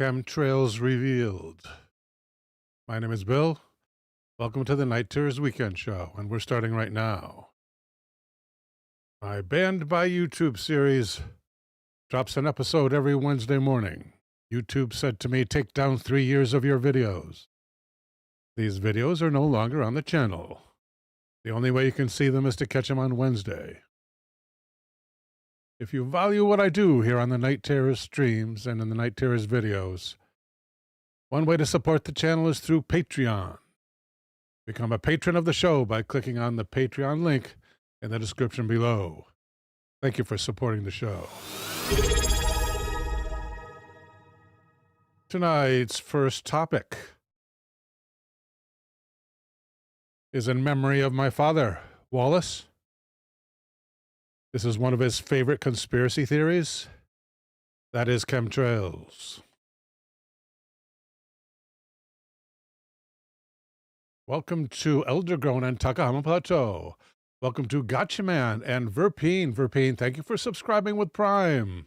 Chemtrails Revealed. My name is Bill. Welcome to the Night Terrors Weekend Show, and we're starting right now. My Banned by YouTube series drops an episode every Wednesday morning. YouTube said to me, take down 3 years of your videos. These videos are no longer on the channel. The only way you can see them is to catch them on Wednesday. If you value what I do here on the Night Terrors streams and in the Night Terrors videos, one way to support the channel is through Patreon. Become a patron of the show by clicking on the Patreon link in the description below. Thank you for supporting the show. Tonight's first topic is in memory of my father, Wallace. This is one of his favorite conspiracy theories. That is chemtrails. Welcome to Eldergrown and Takahama Plateau. Welcome to Gotchaman and Verpine. Verpine, thank you for subscribing with Prime.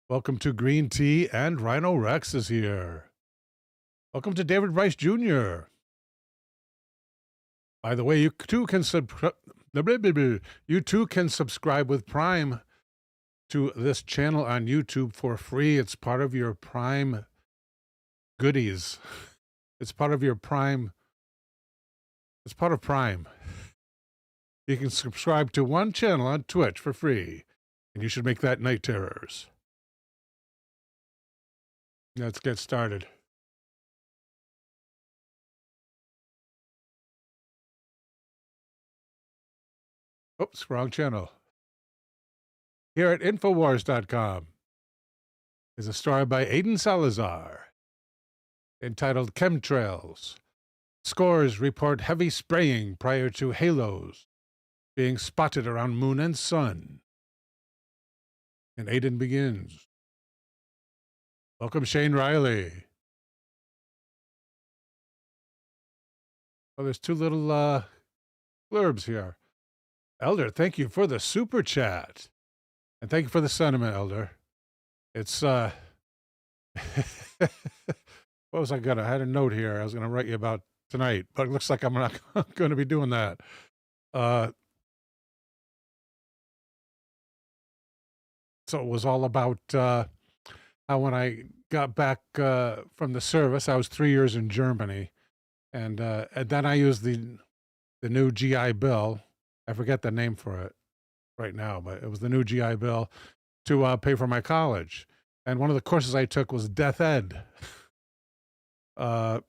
Welcome to Green Tea and Rhino Rex is here. Welcome to David Rice Jr. By the way, you too can subscribe with Prime to this channel on YouTube for free. It's part of your Prime goodies. It's part of your Prime. It's part of Prime. You can subscribe to one channel on Twitch for free, and you should make that Night Terrors. Let's get started. Oops, wrong channel. Here at infowars.com is a story by Aidan Salazar entitled Chemtrails. Scores report heavy spraying prior to halos being spotted around moon and sun. And Aidan begins. Welcome, Shane Riley. Oh, there's two little blurbs here. Elder, thank you for the super chat. And thank you for the sentiment, Elder. It's, what was I gonna? I had a note here I was gonna write you about tonight, but it looks like I'm not going to be doing that. So it was all about how when I got back from the service, I was 3 years in Germany, and then I used the new GI Bill. I forget the name for it right now, but it was the new GI Bill to pay for my college. And one of the courses I took was Death Ed. And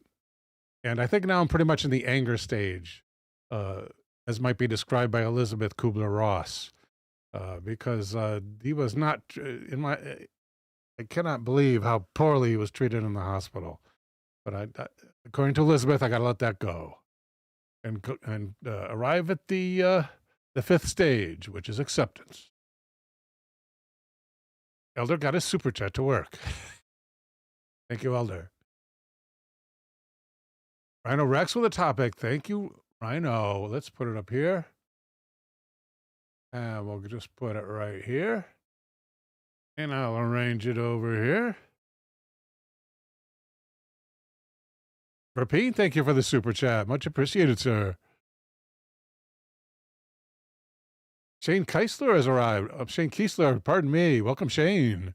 I think now I'm pretty much in the anger stage, as might be described by Elizabeth Kubler-Ross, because he was not I cannot believe how poorly he was treated in the hospital. But according to Elizabeth, I got to let that go and arrive at the fifth stage, which is acceptance. Elder got his super chat to work. Thank you, Elder. Rhino Rex with a topic. Thank you, Rhino. Let's put it up here. And we'll just put it right here. And I'll arrange it over here. Repeat, thank you for the super chat. Much appreciated, sir. Shane Keisler has arrived. Shane Keisler, pardon me. Welcome, Shane.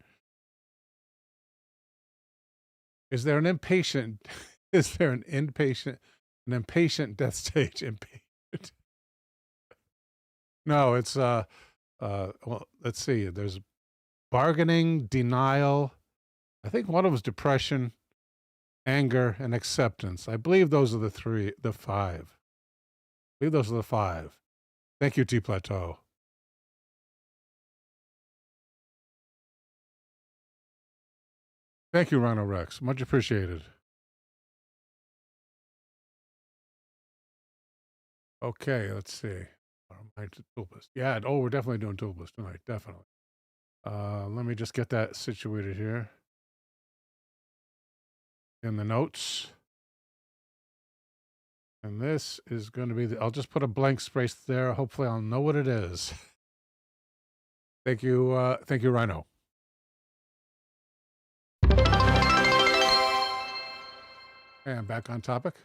Is there an impatient... Is there an impatient death stage? Impatient. No, it's, well, let's see. There's bargaining, denial. I think one of them was depression, anger, and acceptance. I believe those are the five. I believe those are the five. Thank you, T Plateau. Thank you, Rhino Rex. Much appreciated. Okay, let's see. Tulpas. Yeah, oh, we're definitely doing Tulpas tonight, definitely. Let me just get that situated here. In the notes. And this is going to be I'll just put a blank space there. Hopefully I'll know what it is. Thank you, Rhino. And back on topic.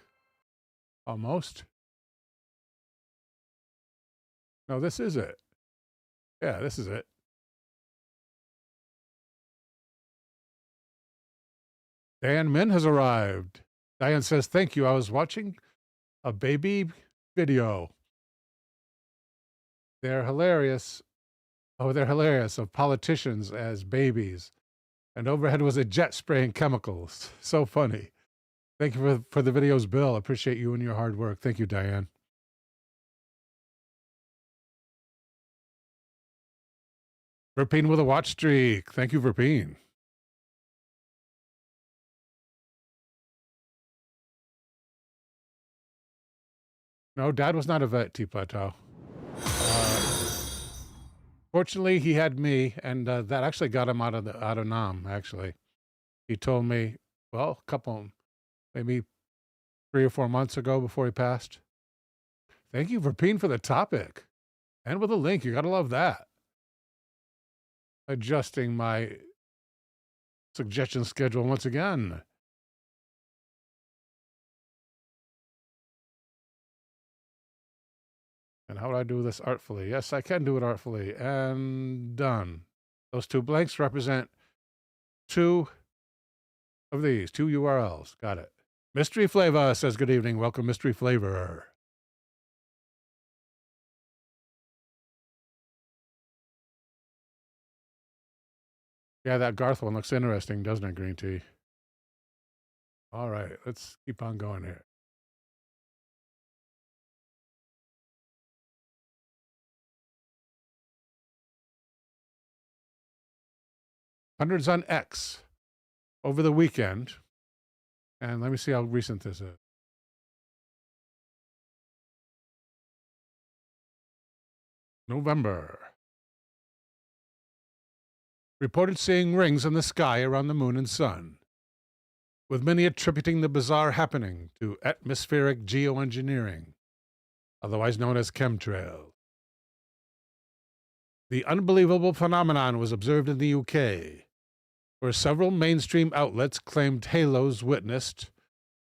Almost. No, this is it. Yeah, this is it. Diane Min has arrived. Diane says, thank you. I was watching a baby video. They're hilarious. Oh, they're hilarious, of politicians as babies. And overhead was a jet spraying chemicals. So funny. Thank you for the videos, Bill. Appreciate you and your hard work. Thank you, Diane. Verpine with a watch streak. Thank you, Verpine. No, Dad was not a vet, T Plateau. Fortunately, he had me, and that actually got him out of Nam. Actually, he told me, well, a couple, maybe 3 or 4 months ago before he passed. Thank you, Verpine, for the topic, and with a link. You gotta love that. Adjusting my suggestion schedule once again. And how do I do this artfully? Yes, I can do it artfully. And done. Those 2 blanks represent 2 of these, 2 URLs. Got it. Mystery Flavor says, good evening. Welcome, Mystery Flavor. Yeah, that Garth one looks interesting, doesn't it, Green Tea? All right, let's keep on going here. Hundreds on X over the weekend. And let me see how recent this is. November. Reported seeing rings in the sky around the moon and sun, with many attributing the bizarre happening to atmospheric geoengineering, otherwise known as chemtrails. The unbelievable phenomenon was observed in the UK, where several mainstream outlets claimed halos witnessed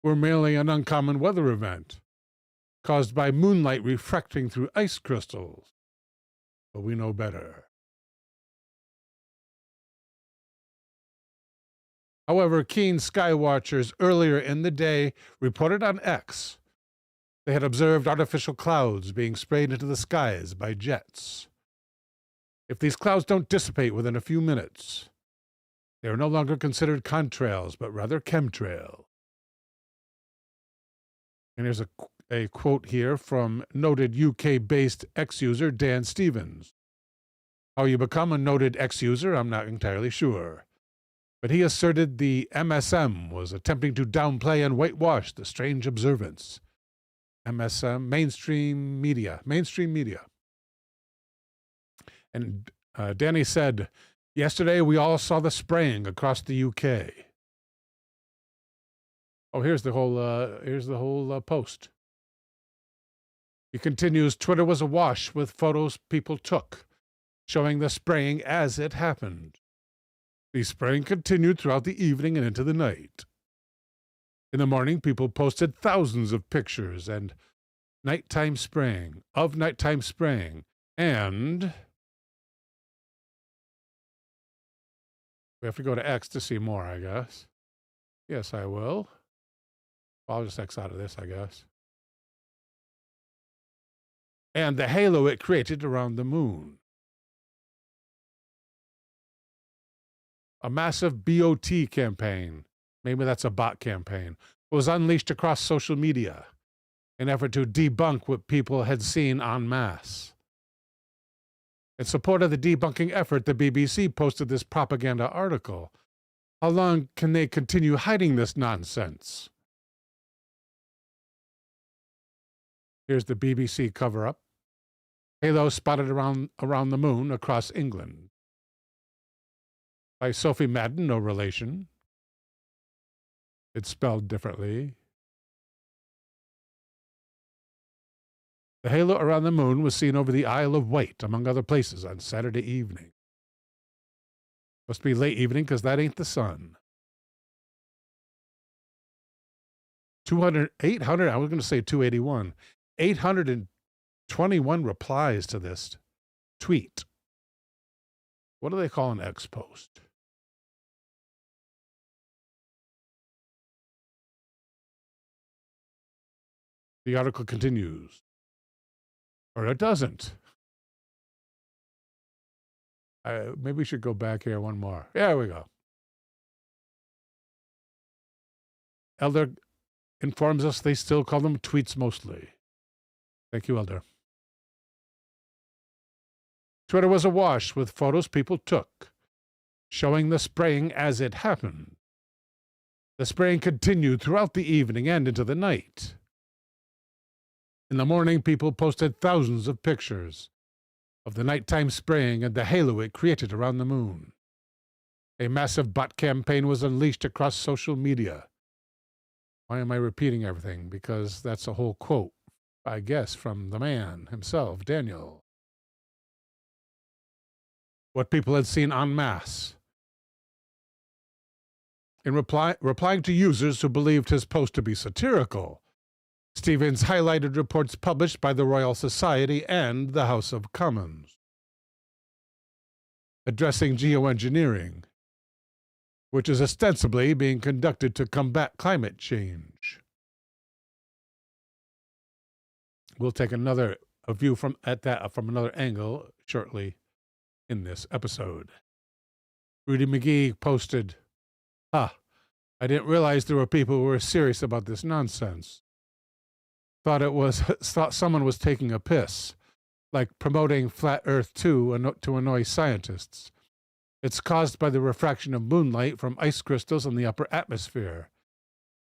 were merely an uncommon weather event caused by moonlight refracting through ice crystals. But we know better. However, keen sky watchers earlier in the day reported on X they had observed artificial clouds being sprayed into the skies by jets. If these clouds don't dissipate within a few minutes, they are no longer considered contrails, but rather chemtrails. And here's a quote here from noted UK-based X user Dan Stevens. How you become a noted X user, I'm not entirely sure. But he asserted the MSM was attempting to downplay and whitewash the strange observance. MSM, mainstream media. And Danny said, yesterday we all saw the spraying across the UK. Oh, here's the whole post. He continues, Twitter was awash with photos people took, showing the spraying as it happened. The spraying continued throughout the evening and into the night. In the morning, people posted thousands of pictures and nighttime spraying, and we have to go to X to see more, I guess. Yes, I will. I'll just X out of this, I guess. And the halo it created around the moon. A massive BOT campaign, maybe that's a bot campaign, was unleashed across social media in an effort to debunk what people had seen en masse. In support of the debunking effort, the BBC posted this propaganda article. How long can they continue hiding this nonsense? Here's the BBC cover-up. Halo spotted around the moon across England. By Sophie Madden, no relation. It's spelled differently. The halo around the moon was seen over the Isle of Wight, among other places, on Saturday evening. Must be late evening, because that ain't the sun. 800, I was going to say 281. 821 replies to this tweet. What do they call an X post? The article continues. Or it doesn't. Maybe we should go back here one more. There we go. Elder informs us they still call them tweets mostly. Thank you, Elder. Twitter was awash with photos people took, showing the spraying as it happened. The spraying continued throughout the evening and into the night. In the morning, people posted thousands of pictures of the nighttime spraying and the halo it created around the moon. A massive bot campaign was unleashed across social media. Why am I repeating everything? Because that's a whole quote, I guess, from the man himself, Daniel. What people had seen en masse. In replying to users who believed his post to be satirical, Stevens highlighted reports published by the Royal Society and the House of Commons, addressing geoengineering, which is ostensibly being conducted to combat climate change. We'll take a view from another angle shortly in this episode. Rudy McGee posted, I didn't realize there were people who were serious about this nonsense. Thought someone was taking a piss, like promoting Flat Earth 2 to annoy scientists. It's caused by the refraction of moonlight from ice crystals in the upper atmosphere,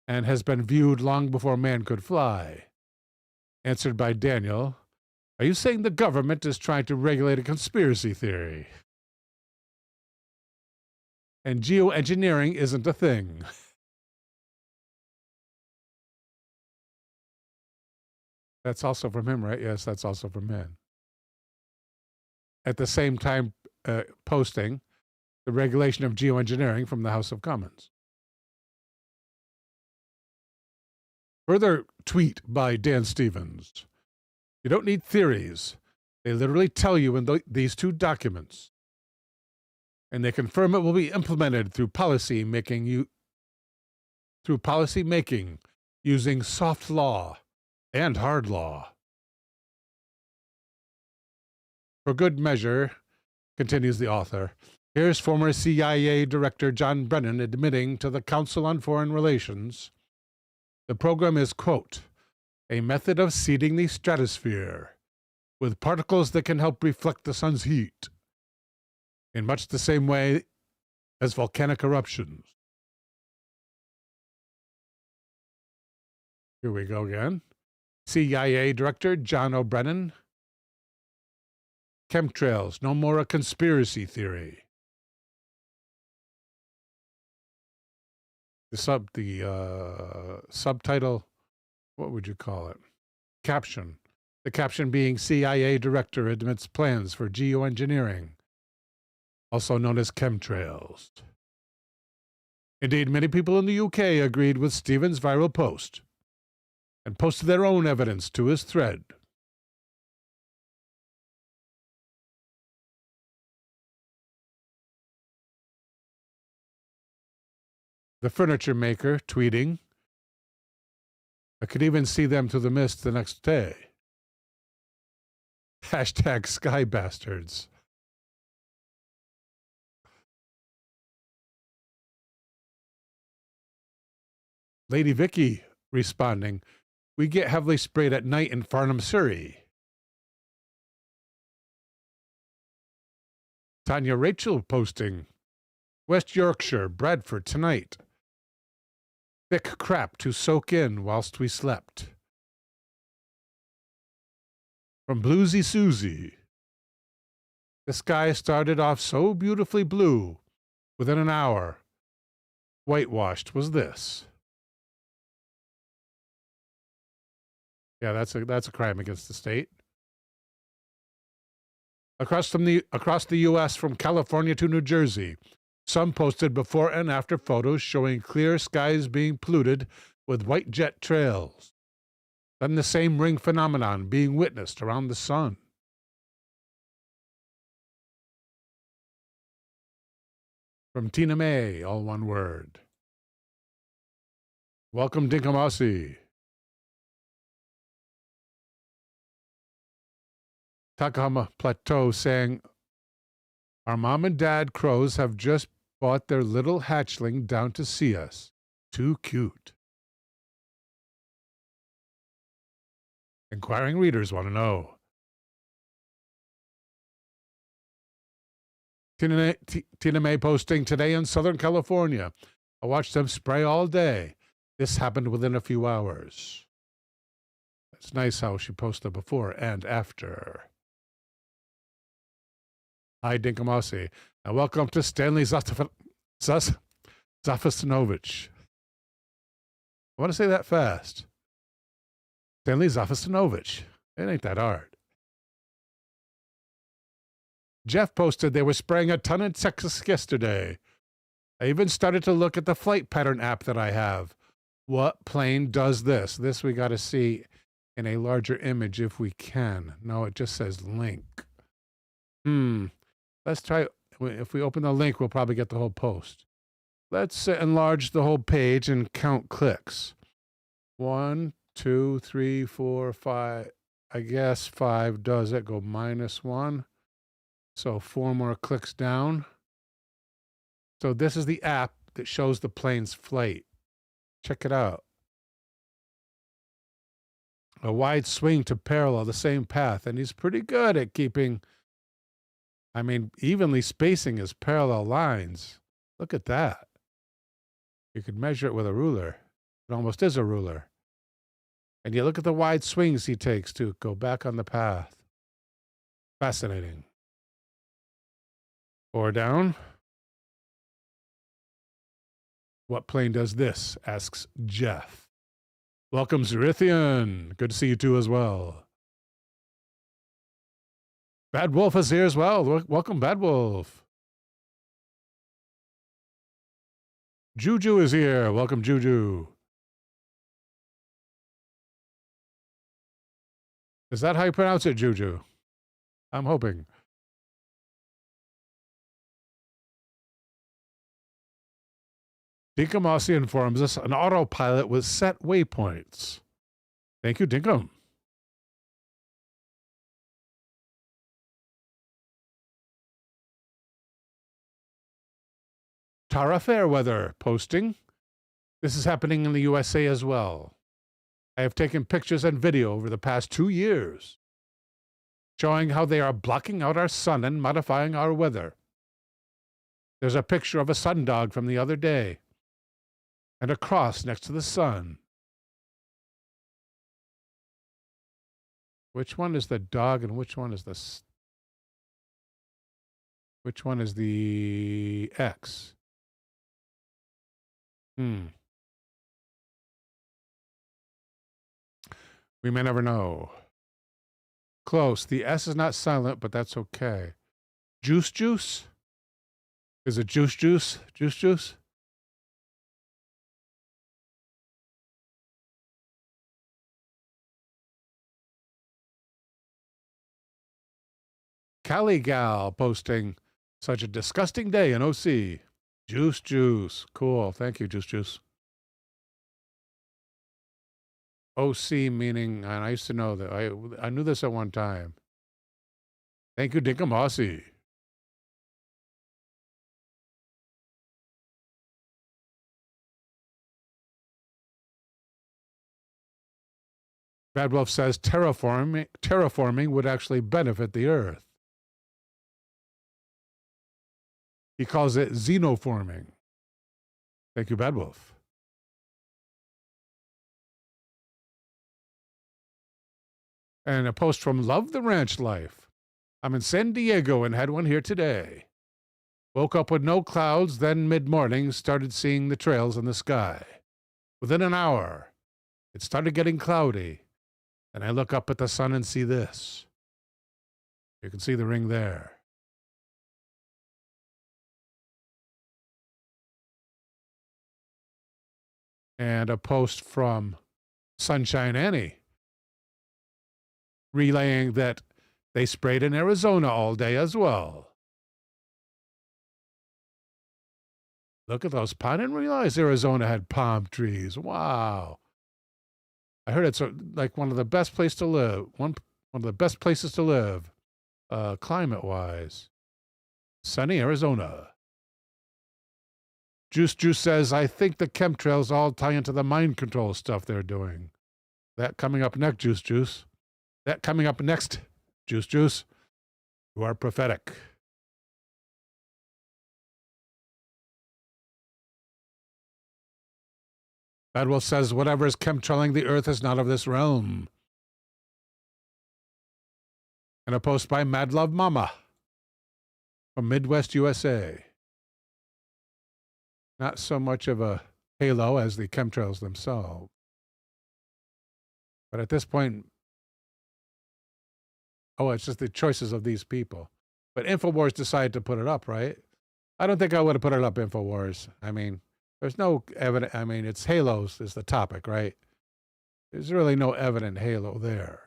and has been viewed long before man could fly. Answered by Daniel, are you saying the government is trying to regulate a conspiracy theory? And geoengineering isn't a thing. That's also from him, right? Yes, that's also from him. At the same time, posting the regulation of geoengineering from the House of Commons. Further tweet by Dan Stevens. You don't need theories. They literally tell you in these two documents. And they confirm it will be implemented through policy making using soft law and hard law. For good measure, continues the author, here's former CIA Director John Brennan admitting to the Council on Foreign Relations the program is, quote, a method of seeding the stratosphere with particles that can help reflect the sun's heat in much the same way as volcanic eruptions. Here we go again. CIA Director John O'Brennan. Chemtrails, no more a conspiracy theory. The subtitle, what would you call it? Caption. The caption being CIA Director admits plans for geoengineering, also known as chemtrails. Indeed, many people in the UK agreed with Stevens' viral post and posted their own evidence to his thread. The furniture maker tweeting, I could even see them through the mist the next day. Hashtag sky bastards. Lady Vicky responding, we get heavily sprayed at night in Farnham, Surrey. Tanya Rachel posting, West Yorkshire, Bradford tonight. Thick crap to soak in whilst we slept. From Bluesy Susie. The sky started off so beautifully blue. Within an hour, whitewashed was this. Yeah, that's a crime against the state. Across the U.S. from California to New Jersey, some posted before and after photos showing clear skies being polluted with white jet trails. Then the same ring phenomenon being witnessed around the sun. From Tina May, all one word. Welcome, Dinkamasi. Takahama Plateau saying, our mom and dad crows have just brought their little hatchling down to see us. Too cute. Inquiring readers want to know. Tina May posting, today in Southern California. I watched them spray all day. This happened within a few hours. It's nice how she posted before and after. Hi, Dinkamasi, and welcome to Stanley Zafistanovich. I want to say that fast. Stanley Zafistanovich. It ain't that hard. Jeff posted they were spraying a ton in Texas yesterday. I even started to look at the flight pattern app that I have. What plane does this? This we got to see in a larger image if we can. No, it just says link. Let's try. If we open the link, we'll probably get the whole post. Let's enlarge the whole page and count clicks. 1, 2, 3, 4, 5. I guess 5 does it. Go -1. So 4 more clicks down. So this is the app that shows the plane's flight. Check it out. A wide swing to parallel the same path. And he's pretty good at keeping, evenly spacing his parallel lines. Look at that. You could measure it with a ruler. It almost is a ruler. And you look at the wide swings he takes to go back on the path. Fascinating. 4 down. What plane does this? Asks Jeff. Welcome, Zerithian. Good to see you too as well. Bad Wolf is here as well. Welcome, Bad Wolf. Juju is here. Welcome, Juju. Is that how you pronounce it, Juju? I'm hoping. Dinkamasi informs us an autopilot with set waypoints. Thank you, Dinkum. Tara Fairweather posting. This is happening in the USA as well. I have taken pictures and video over the past 2 years, showing how they are blocking out our sun and modifying our weather. There's a picture of a sundog from the other day, and a cross next to the sun. Which one is the dog and which one is the X? We may never know. Close. The S is not silent, but that's okay. Juice juice? Is it juice juice? Juice juice? Cali Gal posting, such a disgusting day in OC. Juice juice. Cool. Thank you, Juice juice. OC meaning, and I used to know that. I knew this at one time. Thank you, Dinkamasi. Bad Wolf says terraforming would actually benefit the Earth. He calls it xenoforming. Thank you, Bad Wolf. And a post from Love the Ranch Life. I'm in San Diego and had one here today. Woke up with no clouds, then mid-morning started seeing the trails in the sky. Within an hour, it started getting cloudy, and I look up at the sun and see this. You can see the ring there. And a post from Sunshine Annie relaying that they sprayed in Arizona all day as well. Look at those. I didn't realize Arizona had palm trees. Wow. I heard it's like one of the best places to live. One of the best places to live, climate-wise. Sunny Arizona. Juice says, I think the chemtrails all tie into the mind control stuff they're doing. That coming up next, Juice. That coming up next, Juice. You are prophetic. Badwell says, whatever is chemtrailing the earth is not of this realm. And a post by Mad Love Mama from Midwest USA. Not so much of a halo as the chemtrails themselves. But at this point, it's just the choices of these people. But InfoWars decided to put it up, right? I don't think I would have put it up, InfoWars. I mean, there's no evidence. I mean, it's halos is the topic, right? There's really no evident halo there.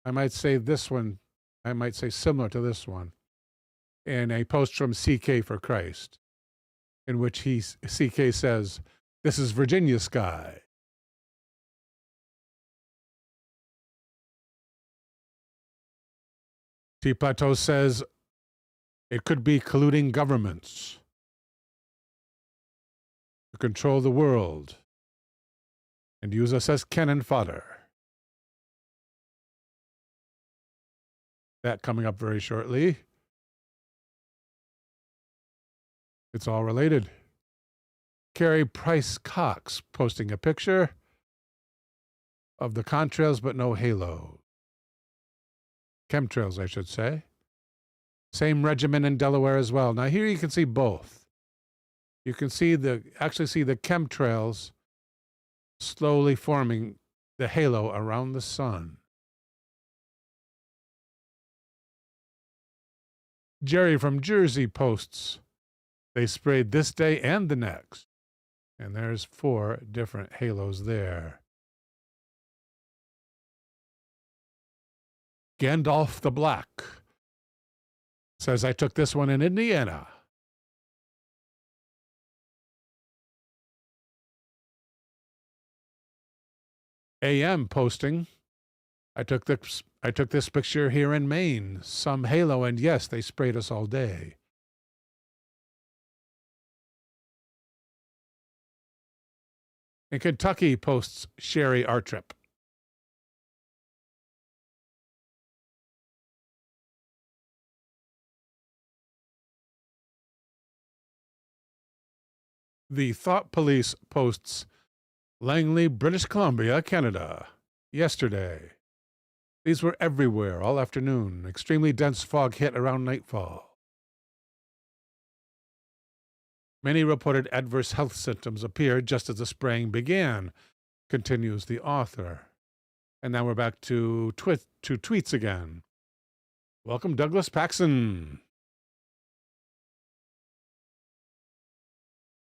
I might say this one, I might say similar to this one, in a post from CK for Christ, in which CK says, this is Virginia sky. T. Plateau says, it could be colluding governments to control the world and use us as cannon fodder. That coming up very shortly. It's all related. Carrie Price Cox posting a picture of the contrails, but no halo. Chemtrails, I should say. Same regimen in Delaware as well. Now here you can see both. You can see actually see the chemtrails slowly forming the halo around the sun. Jerry from Jersey posts, they sprayed this day and the next. And there's 4 different halos there. Gandalf the Black says, I took this one in Indiana. AM posting, I took this picture here in Maine. Some halo, and yes, they sprayed us all day. In Kentucky posts Sherry Artrip. The Thought Police posts Langley, British Columbia, Canada. Yesterday. These were everywhere all afternoon. Extremely dense fog hit around nightfall. Many reported adverse health symptoms appeared just as the spraying began, continues the author. And now we're back to tweets again. Welcome, Douglas Paxson.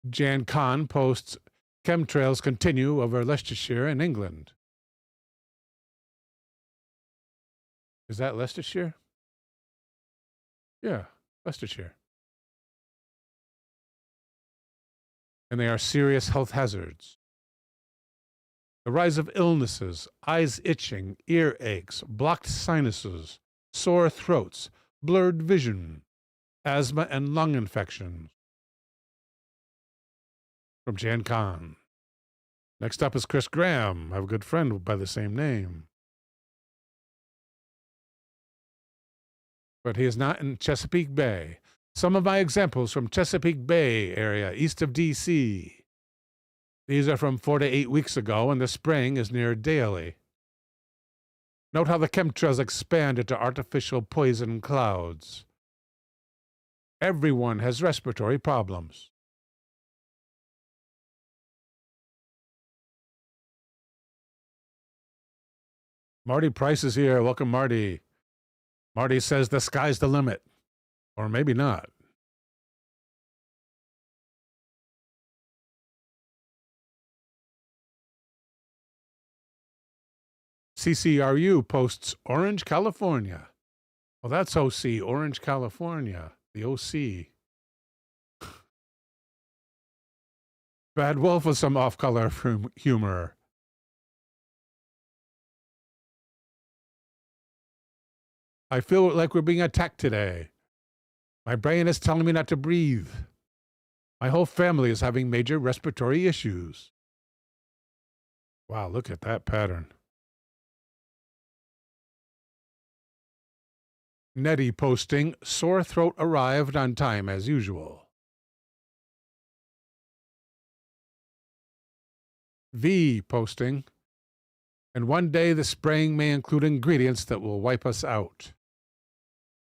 Jan Kahn posts, chemtrails continue over Leicestershire in England. Is that Leicestershire? Yeah, Leicestershire. And they are serious health hazards. The rise of illnesses, eyes itching, ear aches, blocked sinuses, sore throats, blurred vision, asthma and lung infections. From Jan Kahn. Next up is Chris Graham. I have a good friend by the same name. But he is not in Chesapeake Bay. Some of my examples from Chesapeake Bay area, east of D.C. These are from 4 to 8 weeks ago, and the spraying is near daily. Note how the chemtrails expand into artificial poison clouds. Everyone has respiratory problems. Marty Price is here. Welcome, Marty. Marty says the sky's the limit. Or maybe not. CCRU posts Orange, California. Well, that's OC, Orange, California. The OC. Bad Wolf with some off-color humor. I feel like we're being attacked today. My brain is telling me not to breathe. My whole family is having major respiratory issues. Wow, look at that pattern. Nettie posting, sore throat arrived on time as usual. V posting, and one day the spraying may include ingredients that will wipe us out.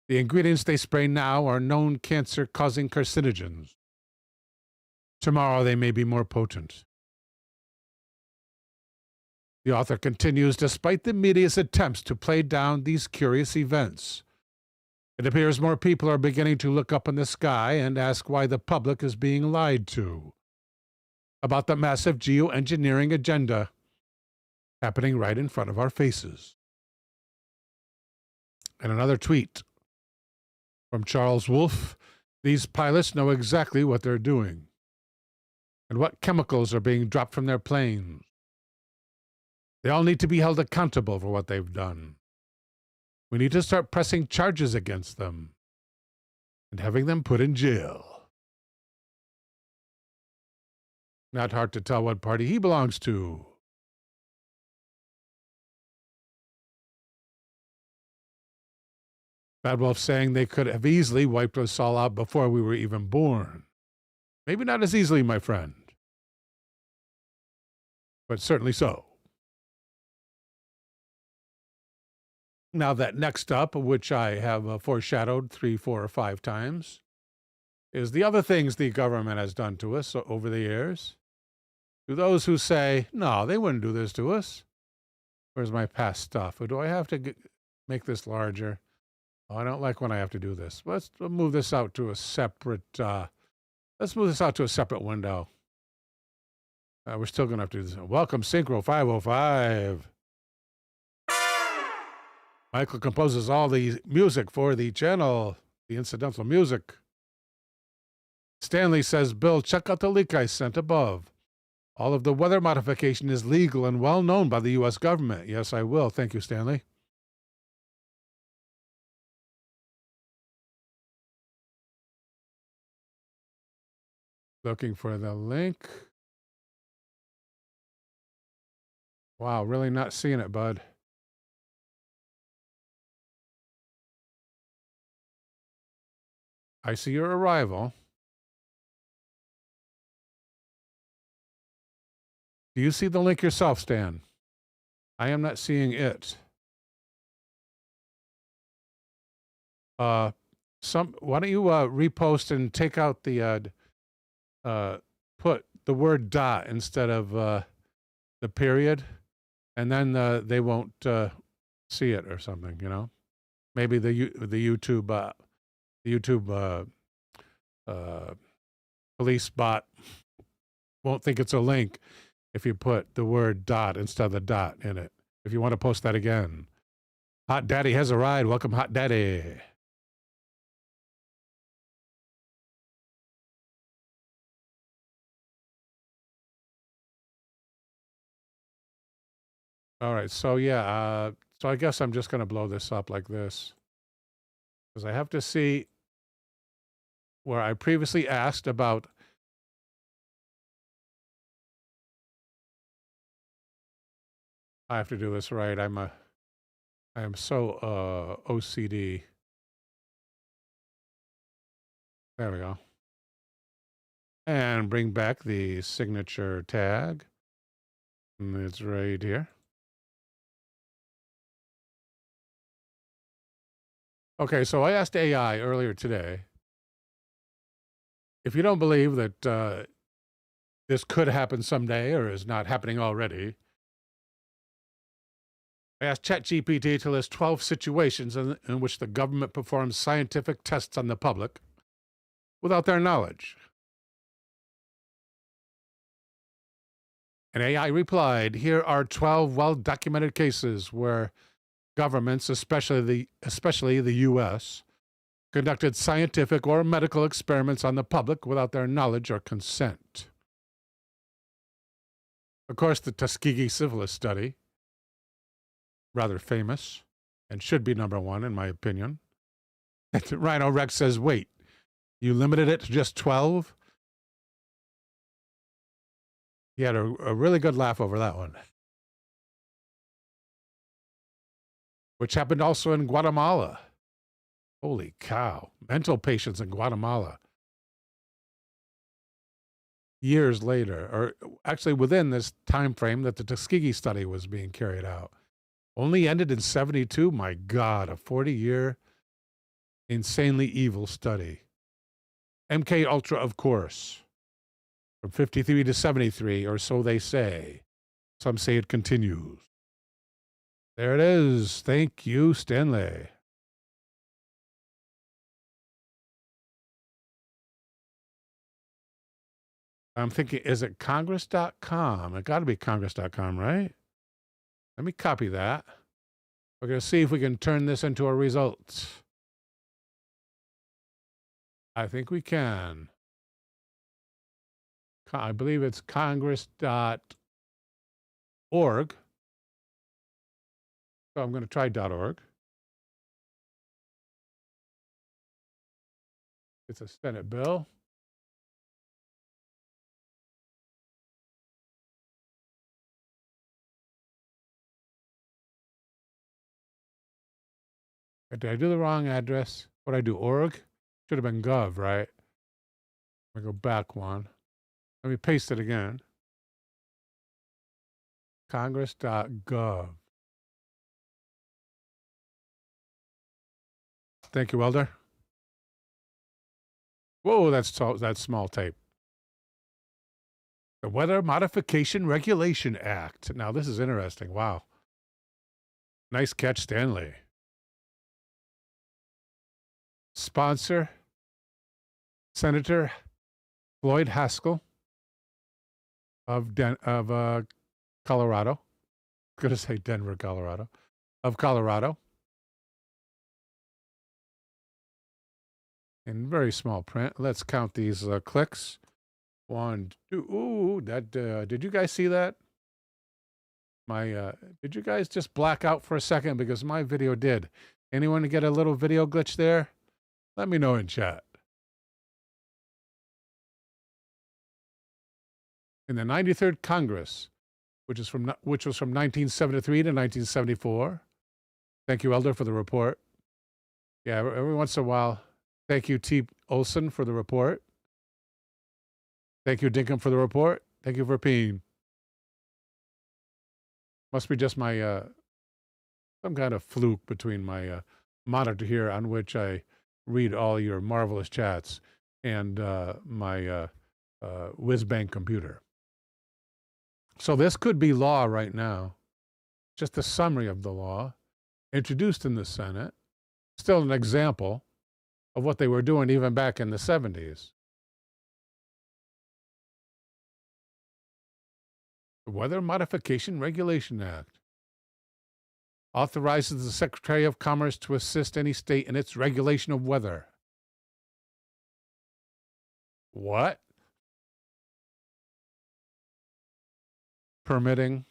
The ingredients they spray now are known cancer-causing carcinogens. Tomorrow they may be more potent. The author continues, despite the media's attempts to play down these curious events, it appears more people are beginning to look up in the sky and ask why the public is being lied to about the massive geoengineering agenda happening right in front of our faces. And another tweet from Charles Wolfe, these pilots know exactly what they're doing and what chemicals are being dropped from their planes. They all need to be held accountable for what they've done. We need to start pressing charges against them and having them put in jail. Not hard to tell what party he belongs to. Bad Wolf saying they could have easily wiped us all out before we were even born. Maybe not as easily, my friend, but certainly so. Now that next up, which I have foreshadowed 3, 4, or 5 times, is the other things the government has done to us over the years. To those who say, no, they wouldn't do this to us. Where's my past stuff? Or do I have to make this larger? Oh, I don't like when I have to do this. Let's move this out to a separate, let's move this out to a separate window. We're still going to have to do this. Welcome, Synchro 505. Michael composes all the music for the channel, the incidental music. Stanley says, Bill, check out the link I sent above. All of the weather modification is legal and well known by the U.S. government. Yes, I will. Thank you, Stanley. Looking for the link. Wow, really not seeing it, bud. I see your arrival. Do you see the link yourself, Stan? I am not seeing it. Why don't you repost and take out the put the word dot instead of the period, and then they won't see it or something, you know? Maybe the YouTube police bot won't think it's a link if you put the word dot instead of the dot in it. If you want to post that again. Hot Daddy has arrived. Welcome, Hot Daddy. All right, so yeah, so I guess I'm just going to blow this up like this. Because I have to see where I previously asked about I have to do this right. I am so OCD. There we go. And bring back the signature tag. And it's right here. Okay, so I asked AI earlier today, if you don't believe that this could happen someday or is not happening already, I asked ChatGPT to list 12 situations in which the government performs scientific tests on the public without their knowledge. And AI replied, here are 12 well-documented cases where governments, especially the U.S., conducted scientific or medical experiments on the public without their knowledge or consent. Of course, the Tuskegee syphilis study, rather famous, and should be number one, in my opinion. And Rhino Rex says, wait, you limited it to just 12? He had a really good laugh over that one. Which happened also in Guatemala. Holy cow. Mental patients in Guatemala. Years later, or actually within this time frame that the Tuskegee study was being carried out. Only ended in 72? My God, a 40-year insanely evil study. MK Ultra, of course. From 53 to 73, or so they say. Some say it continues. There it is. Thank you, Stanley. I'm thinking, is it congress.com? It got to be congress.com, right? Let me copy that. We're going to see if we can turn this into a result. I think we can. I believe it's congress.org. So I'm going to try .org. It's a Senate bill. Did I do the wrong address? What did I do? Org? Should have been gov, right? Let me go back one. Let me paste it again. Congress.gov. Thank you, Elder. Whoa, that's small tape. The Weather Modification Regulation Act. Now, this is interesting. Wow. Nice catch, Stanley. Sponsor, Senator Floyd Haskell of Colorado. I'm going to say Denver, Colorado. Of Colorado. In very small print. Let's count these clicks. 1, 2. Ooh, that. Did you guys see that? Did you guys just black out for a second? Because my video did. Anyone get a little video glitch there? Let me know in chat. In the 93rd Congress, which was from 1973 to 1974. Thank you, Elder, for the report. Yeah, every once in a while. Thank you, T. Olson, for the report. Thank you, Dinkum, for the report. Thank you for peeing. Must be just my some kind of fluke between my monitor here, on which I read all your marvelous chats, and my whiz-bang computer. So this could be law right now. Just a summary of the law, introduced in the Senate. Still an example of what they were doing even back in the 70s. The Weather Modification Regulation Act authorizes the Secretary of Commerce to assist any state in its regulation of weather. What? Permitting.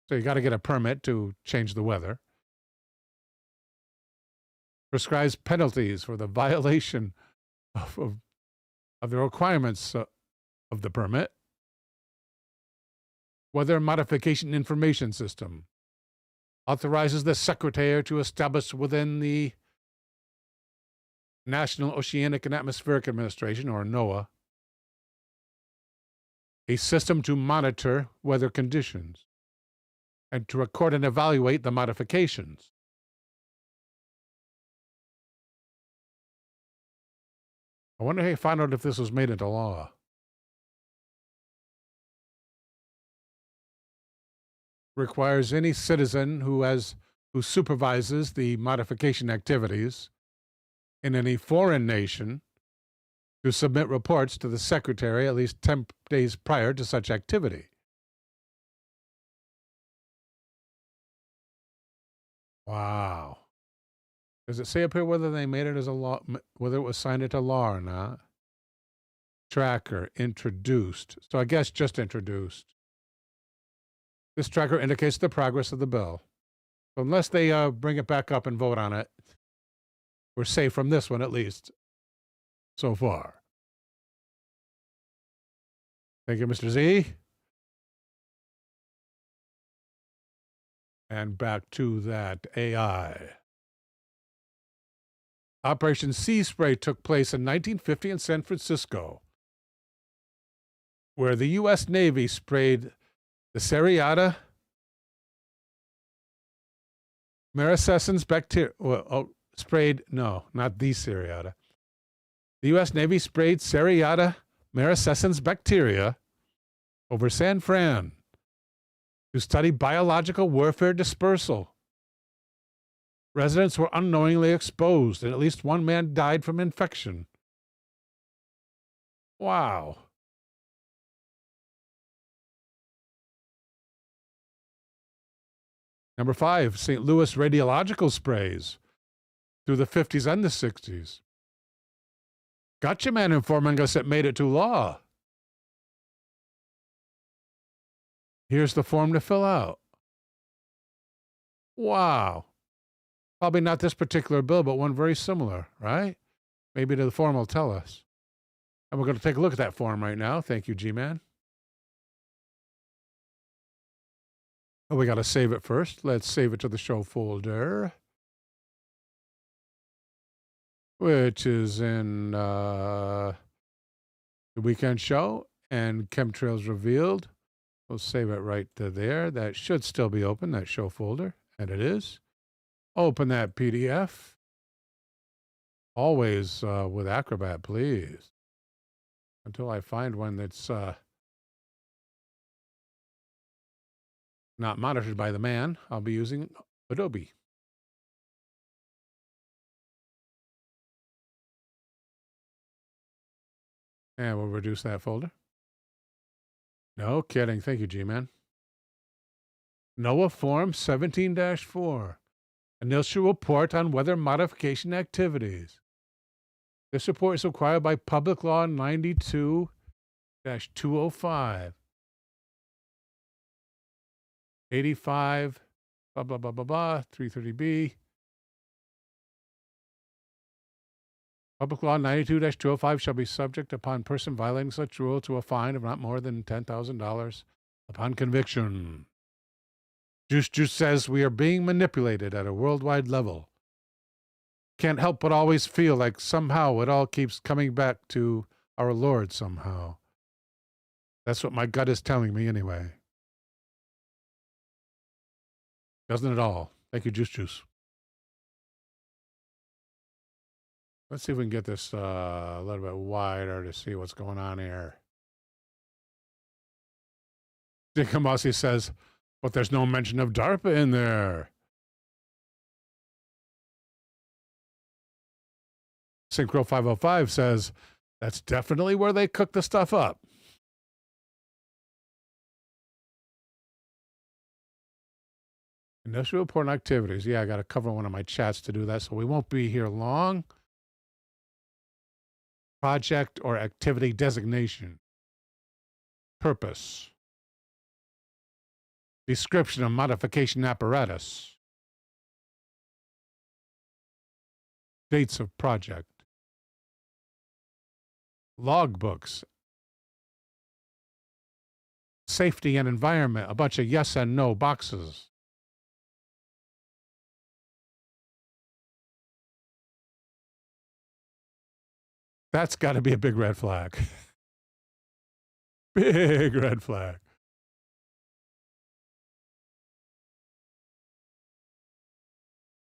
So you got to get a permit to change the weather. Prescribes penalties for the violation of the requirements of the permit. Weather Modification Information System authorizes the Secretary to establish within the National Oceanic and Atmospheric Administration, or NOAA, a system to monitor weather conditions and to record and evaluate the modifications. I wonder how you found out if this was made into law. requires any citizen who supervises the modification activities in any foreign nation to submit reports to the secretary at least 10 days prior to such activity. Wow. Does it say up here whether they made it as a law, whether it was signed into law or not? Tracker introduced. So I guess just introduced. This tracker indicates the progress of the bill. So unless they bring it back up and vote on it, we're safe from this one at least so far. Thank you, Mr. Z. And back to that AI. Operation Sea Spray took place in 1950 in San Francisco, where the U.S. Navy sprayed the Seriata maricescens bacteria. No, not the Seriata. The U.S. Navy sprayed Seriata maricescens bacteria over San Fran to study biological warfare dispersal. Residents were unknowingly exposed, and at least one man died from infection. Wow. Number 5, St. Louis radiological sprays through the 50s and the 60s. Gotcha man informing us it made it to law. Here's the form to fill out. Wow. Probably not this particular bill, but one very similar, right? Maybe the form will tell us. And we're going to take a look at that form right now. Thank you, G-Man. Oh, we got to save it first. Let's save it to the show folder, which is in the weekend show and Chemtrails Revealed. We'll save it right to there. That should still be open, that show folder, and it is. Open that PDF. Always with Acrobat, please. Until I find one that's not monitored by the man, I'll be using Adobe. And we'll reduce that folder. No kidding. Thank you, G-Man. NOAA Form 17-4. Initial report on weather modification activities. This report is required by Public Law 92-205. 85, blah, blah, blah, blah, blah, 330B. Public Law 92-205 shall be subject upon person violating such rule to a fine of not more than $10,000 upon conviction. Juice says we are being manipulated at a worldwide level. Can't help but always feel like somehow it all keeps coming back to our Lord somehow. That's what my gut is telling me anyway. Doesn't it all? Thank you, Juice. Let's see if we can get this a little bit wider to see what's going on here. Dick Hamasi says, but there's no mention of DARPA in there. Synchro 505 says, that's definitely where they cook the stuff up. Initial report on activities. Yeah, I got to cover one of my chats to do that, so we won't be here long. Project or activity designation. Purpose. Description of modification apparatus. Dates of project. Logbooks. Safety and environment. A bunch of yes and no boxes. That's got to be a big red flag. Big red flag.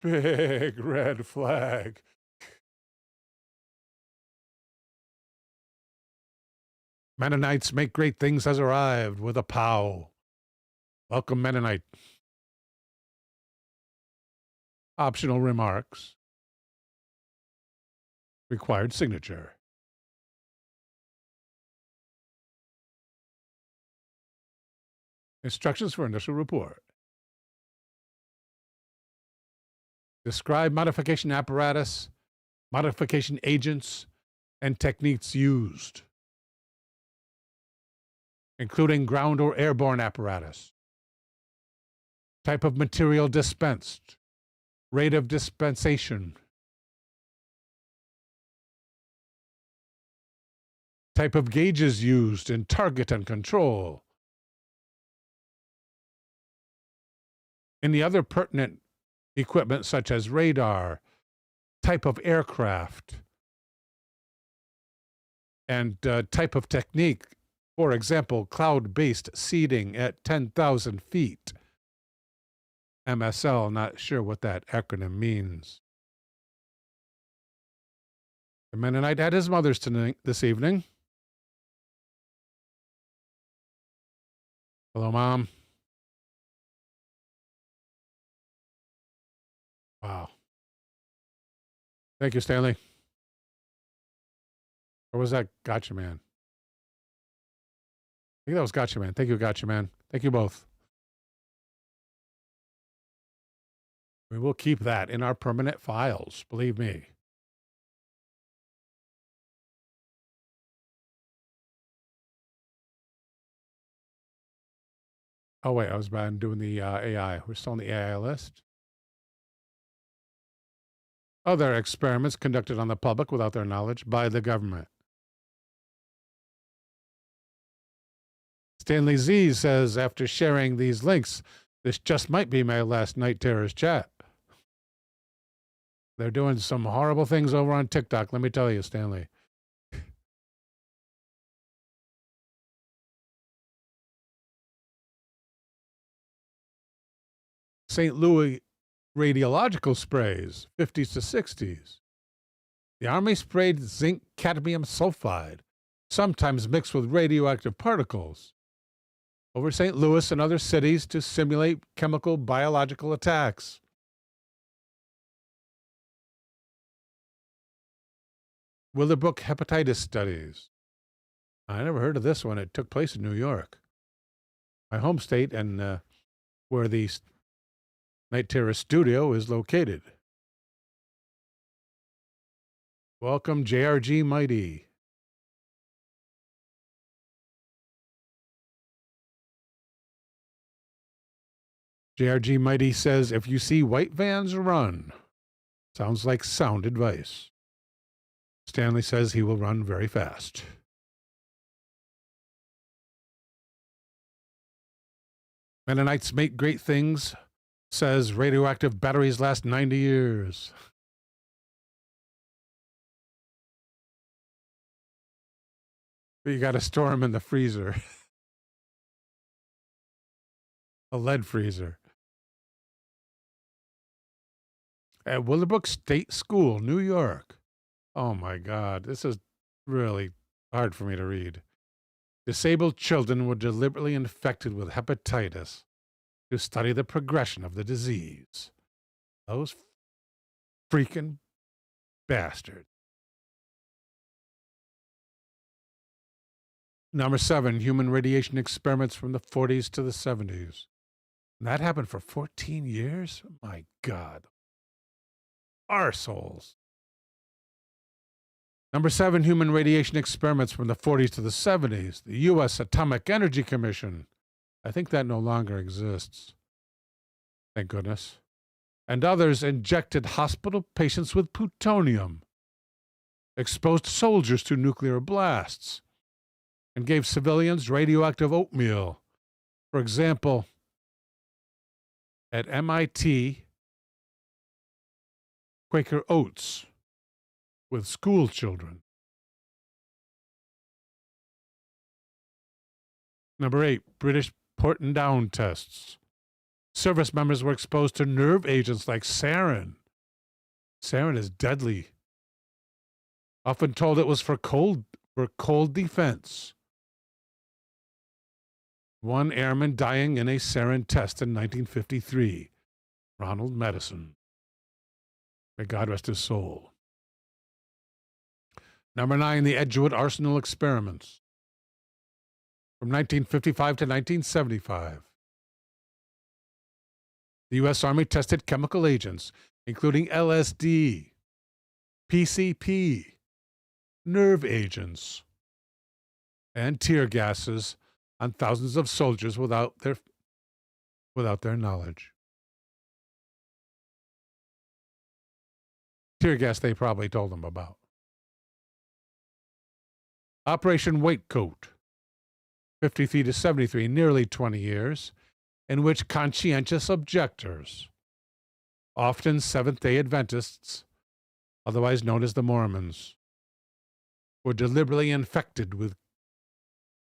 Big red flag. Mennonites make great things has arrived with a pow. Welcome, Mennonite. Optional remarks. Required signature. Instructions for initial report. Describe modification apparatus, modification agents, and techniques used, including ground or airborne apparatus. Type of material dispensed. Rate of dispensation. Type of gauges used in target and control. Any other pertinent equipment such as radar, type of aircraft, and type of technique. For example, cloud-based seeding at 10,000 feet. MSL, not sure what that acronym means. The Mennonite had his mother's tonight, this evening. Hello, Mom. Wow. Thank you, Stanley. Or was that Gotcha Man? I think that was Gotcha Man. Thank you, Gotcha Man. Thank you both. We will keep that in our permanent files, believe me. Oh, wait, I was doing the AI. We're still on the AI list. Other experiments conducted on the public without their knowledge by the government. Stanley Z says, after sharing these links, this just might be my last Night Terrors chat. They're doing some horrible things over on TikTok, let me tell you, Stanley. St. Louis radiological sprays, 50s to 60s. The Army sprayed zinc cadmium sulfide, sometimes mixed with radioactive particles, over St. Louis and other cities to simulate chemical biological attacks. Willowbrook hepatitis studies. I never heard of this one. It took place in New York, my home state, and where the Night Terror studio is located. Welcome, JRG Mighty. JRG Mighty says, if you see white vans, run. Sounds like sound advice. Stanley says he will run very fast. Mennonites make great things, says radioactive batteries last 90 years. But you got to store them in the freezer. A lead freezer. At Willowbrook State School, New York. Oh my God, this is really hard for me to read. Disabled children were deliberately infected with hepatitis to study the progression of the disease. Those freaking bastards. Number 7, human radiation experiments from the 40s to the 70s. And that happened for 14 years? My God. Arseholes. Number 7, human radiation experiments from the 40s to the 70s. The U.S. Atomic Energy Commission. I think that no longer exists. Thank goodness. And others injected hospital patients with plutonium, exposed soldiers to nuclear blasts, and gave civilians radioactive oatmeal. For example, at MIT, Quaker Oats with school children. Number 8, British Porton-Down tests. Service members were exposed to nerve agents like sarin. Sarin is deadly. Often told it was for cold defense. One airman dying in a sarin test in 1953. Ronald Medicine. May God rest his soul. Number 9, the Edgewood Arsenal experiments. From 1955 to 1975. The U.S. Army tested chemical agents, including LSD, PCP, nerve agents, and tear gases on thousands of soldiers without their knowledge. Tear gas they probably told them about. Operation Waistcoat, 53 to 73, nearly 20 years, in which conscientious objectors, often Seventh-day Adventists, otherwise known as the Mormons, were deliberately infected with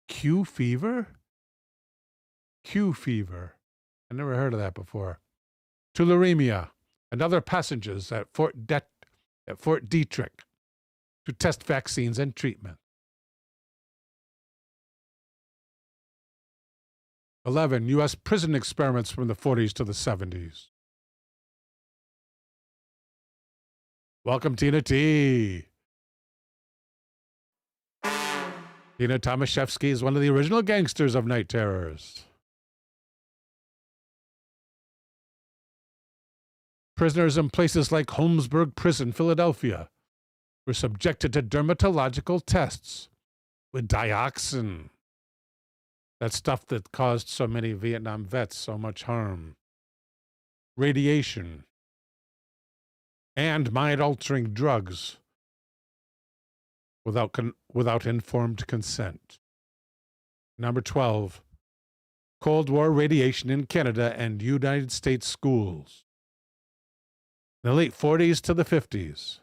Q fever? Q fever. I never heard of that before. Tularemia and other passengers at Fort Detrick to test vaccines and treatment. 11. U.S. prison experiments from the 40s to the 70s. Welcome, Tina T. Tina Tomaszewski is one of the original gangsters of Night Terrors. Prisoners in places like Holmesburg Prison, Philadelphia, were subjected to dermatological tests with dioxin. That stuff that caused so many Vietnam vets so much harm. Radiation. And mind-altering drugs without informed consent. Number 12. Cold War radiation in Canada and United States schools. In the late 40s to the 50s,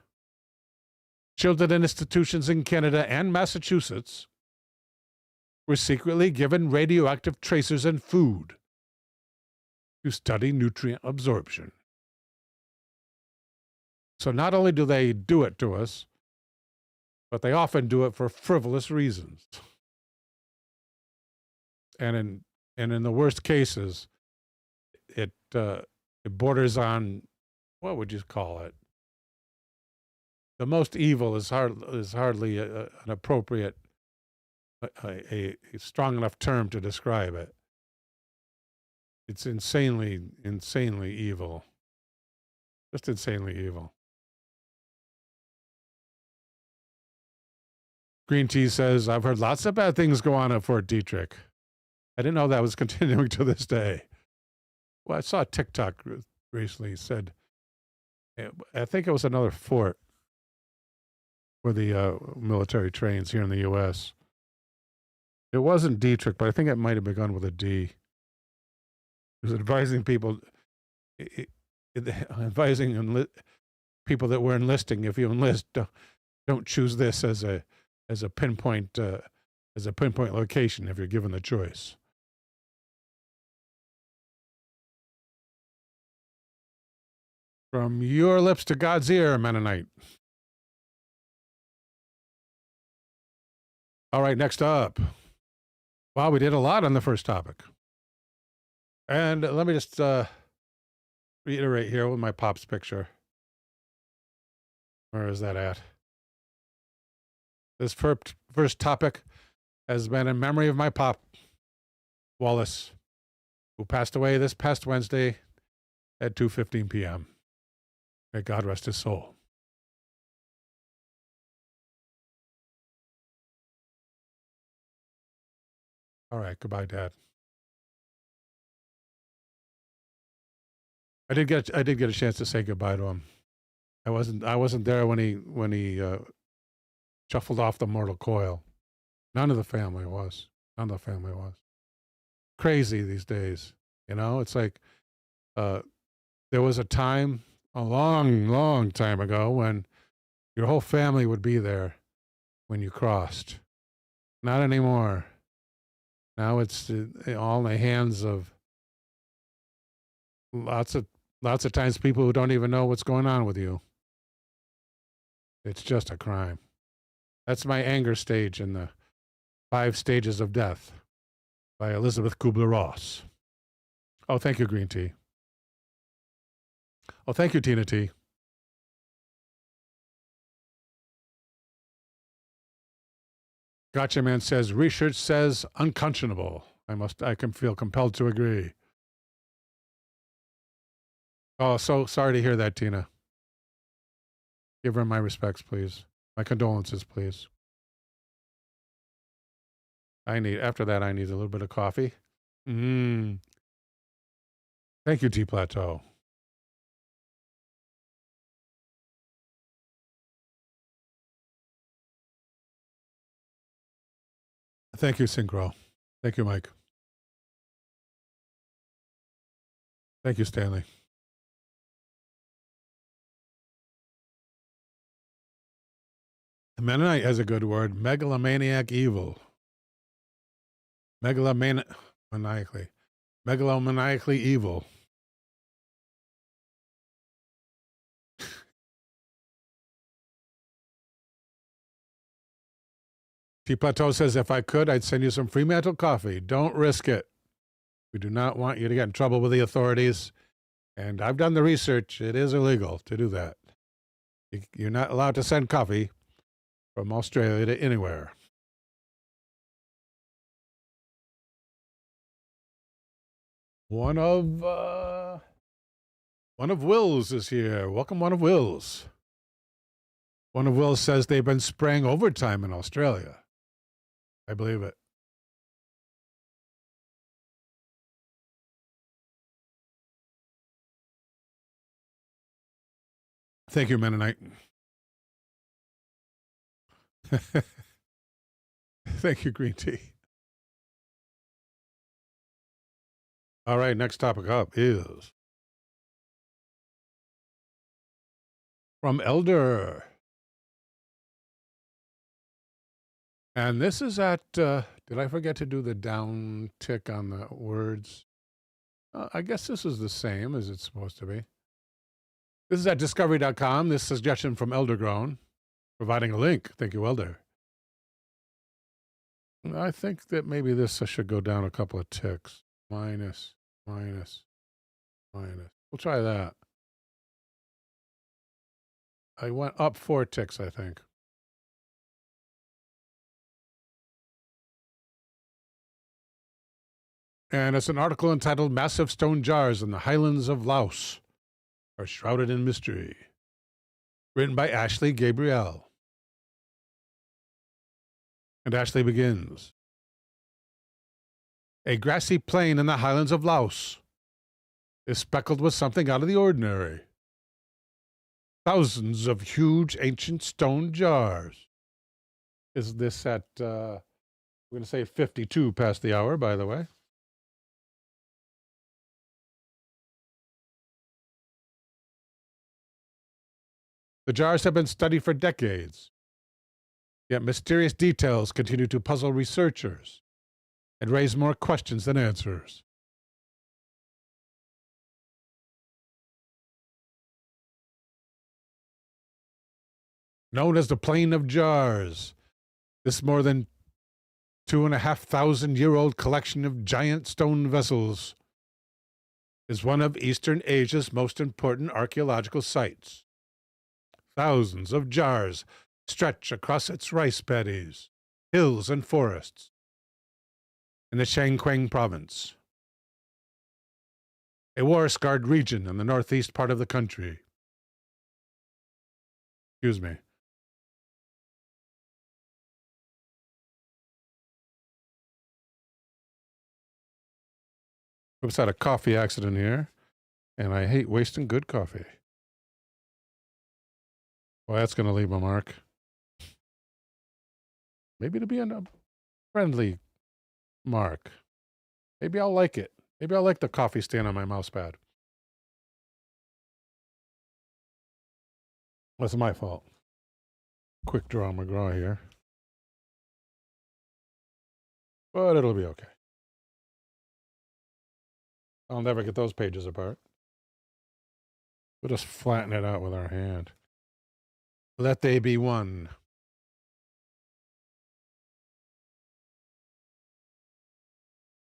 children in institutions in Canada and Massachusetts were secretly given radioactive tracers and food to study nutrient absorption. So not only do they do it to us, but they often do it for frivolous reasons. And in the worst cases, it borders on, what would you call it? The most evil is hardly an appropriate, a strong enough term to describe it. It's insanely evil. Just insanely evil. Green Tea says, I've heard lots of bad things go on at Fort Detrick. I didn't know that was continuing to this day. Well, I saw a TikTok recently said, I think it was another fort where the military trains here in the U.S. It wasn't Detrick, but I think it might have begun with a D. It was advising people, people that were enlisting, if you enlist, don't choose this as a pinpoint location if you're given the choice. From your lips to God's ear, Mennonite. All right, next up. Wow, we did a lot on the first topic. And let me just reiterate here with my pop's picture. Where is that at? This first topic has been in memory of my pop, Wallace, who passed away this past Wednesday at 2:15 p.m. May God rest his soul. All right, goodbye, Dad. I did get a chance to say goodbye to him. I wasn't there when he shuffled off the mortal coil. None of the family was. Crazy these days, you know. It's like there was a time, a long time ago, when your whole family would be there when you crossed. Not anymore. Now it's all in the hands of lots of times people who don't even know what's going on with you. It's just a crime. That's my anger stage in the 5 stages of death. by Elizabeth Kubler-Ross. Oh, thank you, Green Tea. Oh, thank you, Tina T. Gotcha Man says, research says unconscionable. I can feel compelled to agree. Oh, so sorry to hear that, Tina. Give her my respects, please. My condolences, please. After that, I need a little bit of coffee. Thank you, T Plateau. Thank you, Synchro. Thank you, Mike. Thank you, Stanley. Mennonite has a good word, megalomaniac evil. Megalomaniacally evil. T Plateau says, if I could, I'd send you some Fremantle coffee. Don't risk it. We do not want you to get in trouble with the authorities. And I've done the research. It is illegal to do that. You're not allowed to send coffee from Australia to anywhere. One of Will's is here. Welcome, one of Will's. One of Will's says they've been spraying overtime in Australia. I believe it. Thank you, Mennonite. Thank you, Green Tea. All right, next topic up is from Elder. And this is at, did I forget to do the down tick on the words? I guess this is the same as it's supposed to be. This is at discovery.com. This suggestion from Eldergrown, providing a link. Thank you, Elder. I think that maybe this should go down a couple of ticks. Minus. We'll try that. I went up 4 ticks, I think. And it's an article entitled Massive Stone Jars in the Highlands of Laos Are Shrouded in Mystery, written by Ashley Gabriel. And Ashley begins. A grassy plain in the highlands of Laos is speckled with something out of the ordinary. Thousands of huge ancient stone jars. Is this at, we're going to say 52 past the hour, by the way. The jars have been studied for decades, yet mysterious details continue to puzzle researchers and raise more questions than answers. Known as the Plain of Jars, this more than 2,500-year-old collection of giant stone vessels is one of Eastern Asia's most important archaeological sites. Thousands of jars stretch across its rice paddies, hills, and forests in the Shankwang province, a war-scarred region in the northeast part of the country. Excuse me. Oops, had a coffee accident here, and I hate wasting good coffee. Well, that's going to leave a mark. Maybe it'll be a friendly mark. Maybe I'll like it. Maybe I'll like the coffee stain on my mouse pad. That's my fault. Quick draw McGraw here. But it'll be okay. I'll never get those pages apart. We'll just flatten it out with our hand. Let they be one.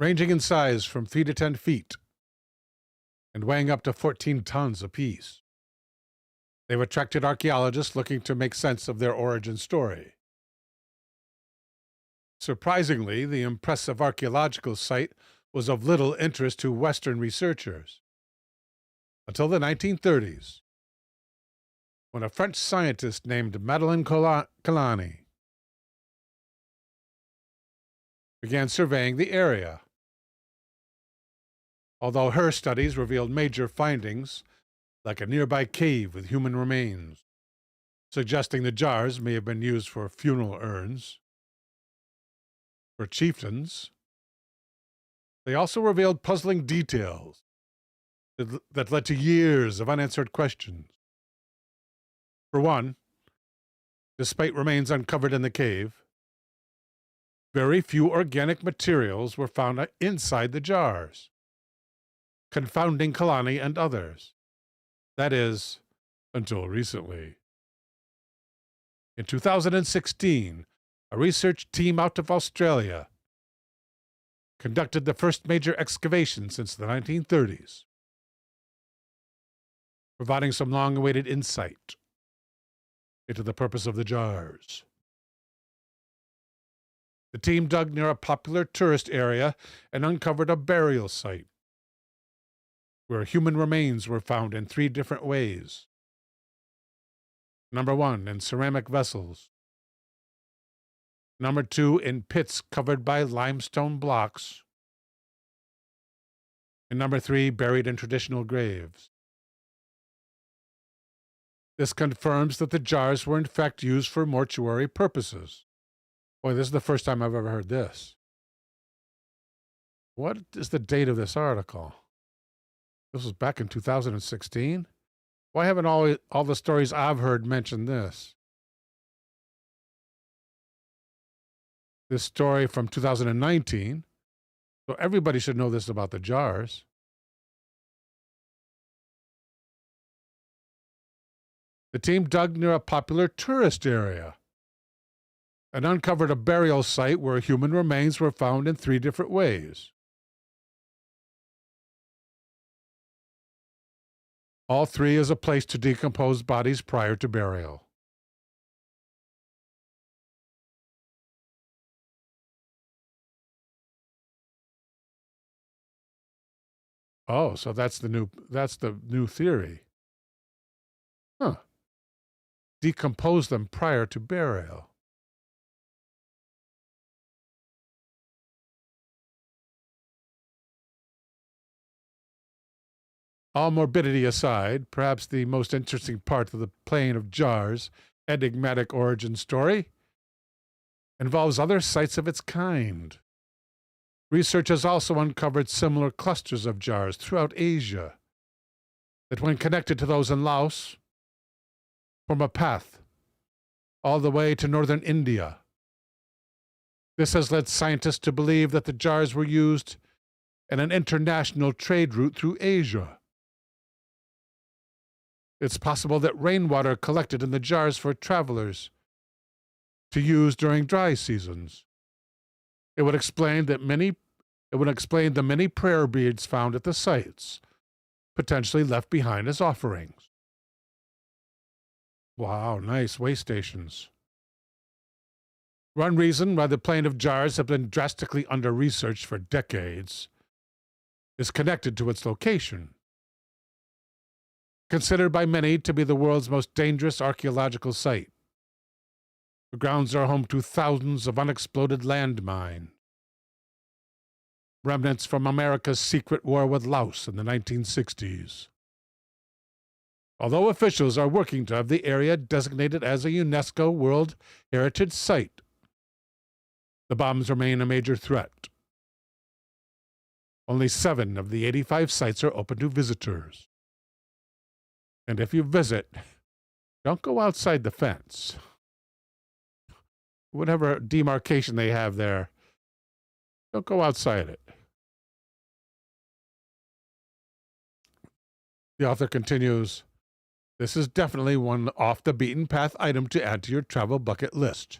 ranging in size from 3 to 10 feet and weighing up to 14 tons apiece. They've attracted archaeologists looking to make sense of their origin story. Surprisingly, the impressive archaeological site was of little interest to Western researchers until the 1930s, when a French scientist named Madeleine Colani began surveying the area. Although her studies revealed major findings, like a nearby cave with human remains, suggesting the jars may have been used for funeral urns for chieftains, they also revealed puzzling details that led to years of unanswered questions. For one, despite remains uncovered in the cave, very few organic materials were found inside the jars, confounding Kalani and others. That is, until recently. In 2016, a research team out of Australia conducted the first major excavation since the 1930s, providing some long-awaited insight into the purpose of the jars. The team dug near a popular tourist area and uncovered a burial site where human remains were found in 3 different ways. Number 1, in ceramic vessels. Number 2, in pits covered by limestone blocks. And number 3, buried in traditional graves. This confirms that the jars were in fact used for mortuary purposes. Boy, this is the first time I've ever heard this. What is the date of this article? This was back in 2016? Why haven't all the stories I've heard mention this? This story from 2019, so everybody should know this about the jars. The team dug near a popular tourist area and uncovered a burial site where human remains were found in 3 different ways. All 3 is a place to decompose bodies prior to burial. Oh, so that's the new theory. Huh. Decompose them prior to burial. All morbidity aside, perhaps the most interesting part of the Plane of Jars' enigmatic origin story involves other sites of its kind. Research has also uncovered similar clusters of jars throughout Asia that, when connected to those in Laos, form a path all the way to northern India. This has led scientists to believe that the jars were used in an international trade route through Asia. It's possible that rainwater collected in the jars for travelers to use during dry seasons. It would explain the many prayer beads found at the sites, potentially left behind as offerings. Wow, nice way stations. One reason why the Plane of Jars have been drastically under-researched for decades is connected to its location. Considered by many to be the world's most dangerous archaeological site, the grounds are home to thousands of unexploded landmines, remnants from America's secret war with Laos in the 1960s. Although officials are working to have the area designated as a UNESCO World Heritage Site, the bombs remain a major threat. Only 7 of the 85 sites are open to visitors. And if you visit, don't go outside the fence. Whatever demarcation they have there, don't go outside it. The author continues, this is definitely one off-the-beaten-path item to add to your travel bucket list.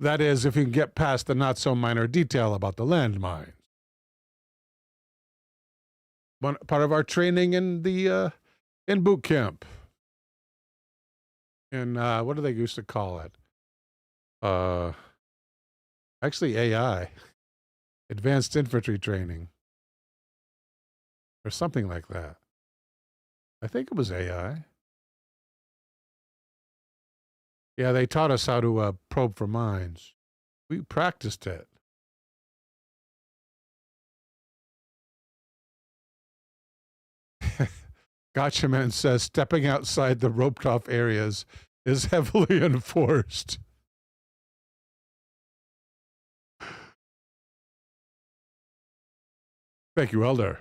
That is, if you can get past the not-so-minor detail about the landmines. One part of our training in boot camp. And what do they used to call it? Actually, AI, advanced infantry training, or something like that. I think it was AI. Yeah, they taught us how to probe for mines. We practiced it. Gotcha Man says stepping outside the roped off areas is heavily enforced. Thank you, Elder.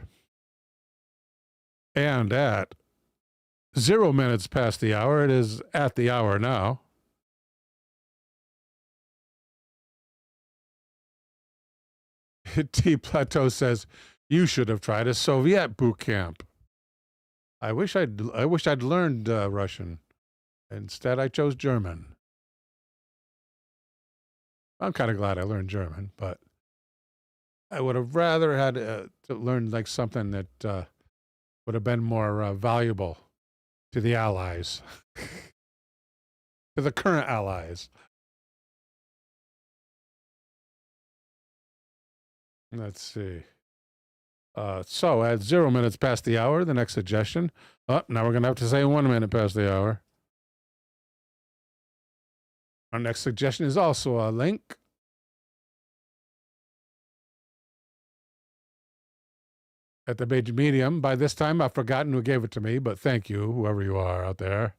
And at 0 minutes past the hour, it is at the hour now. T Plateau says, you should have tried a Soviet boot camp. I wish I'd learned Russian. Instead, I chose German. I'm kind of glad I learned German, but I would have rather had to learn like something that would have been more valuable to the Allies, to the current Allies. Let's see. So at 0 minutes past the hour, the next suggestion. Oh, now we're going to have to say 1 minute past the hour. Our next suggestion is also a link. At the page Medium. By this time, I've forgotten who gave it to me, but thank you, whoever you are out there.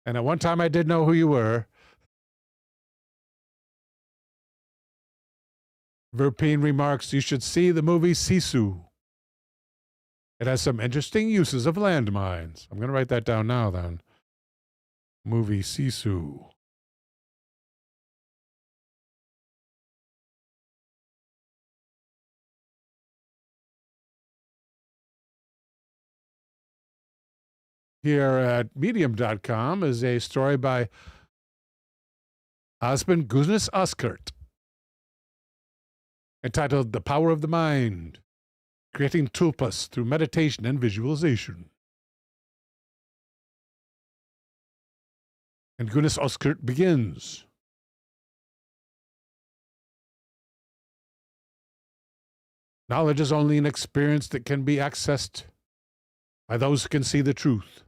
And at one time, I did know who you were. Verpine remarks, you should see the movie Sisu. It has some interesting uses of landmines. I'm going to write that down now, then. Movie Sisu. Here at Medium.com is a story by Osman Guznis Oskert entitled The Power of the Mind, Creating Tulpas Through Meditation and Visualization. And Guznis Oskert begins. Knowledge is only an experience that can be accessed by those who can see the truth.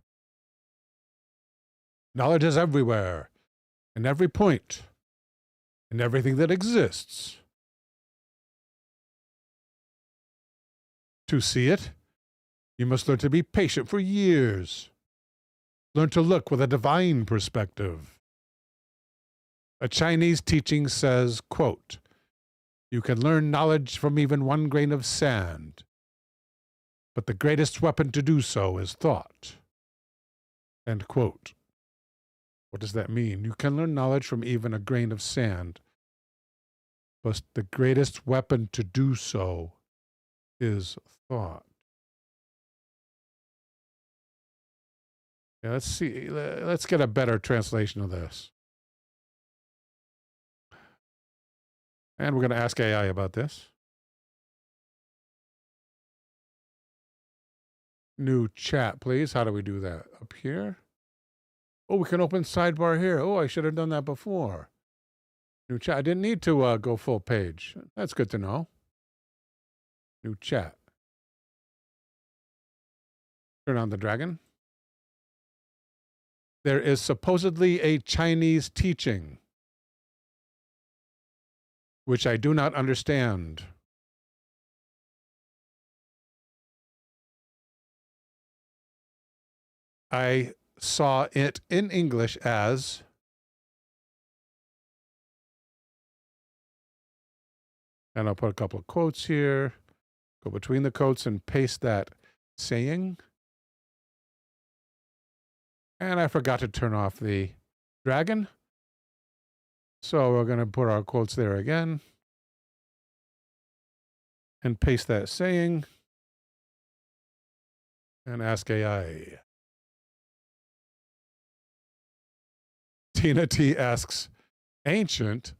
Knowledge is everywhere, in every point, in everything that exists. To see it, you must learn to be patient for years. Learn to look with a divine perspective. A Chinese teaching says, quote, you can learn knowledge from even 1 grain of sand, but the greatest weapon to do so is thought. End quote. What does that mean? You can learn knowledge from even a grain of sand, but the greatest weapon to do so is thought. Yeah, let's see. Let's get a better translation of this. And we're going to ask AI about this. New chat, please. How do we do that? Up here? Oh, we can open sidebar here. Oh, I should have done that before. New chat. I didn't need to go full page. That's good to know. New chat. Turn on the dragon. There is supposedly a Chinese teaching which I do not understand. I saw it in English as and I'll put a couple of quotes here, go between the quotes and paste that saying. And I forgot to turn off the dragon. So we're going to put our quotes there again and paste that saying and ask AI. Tina T asks, Ancient?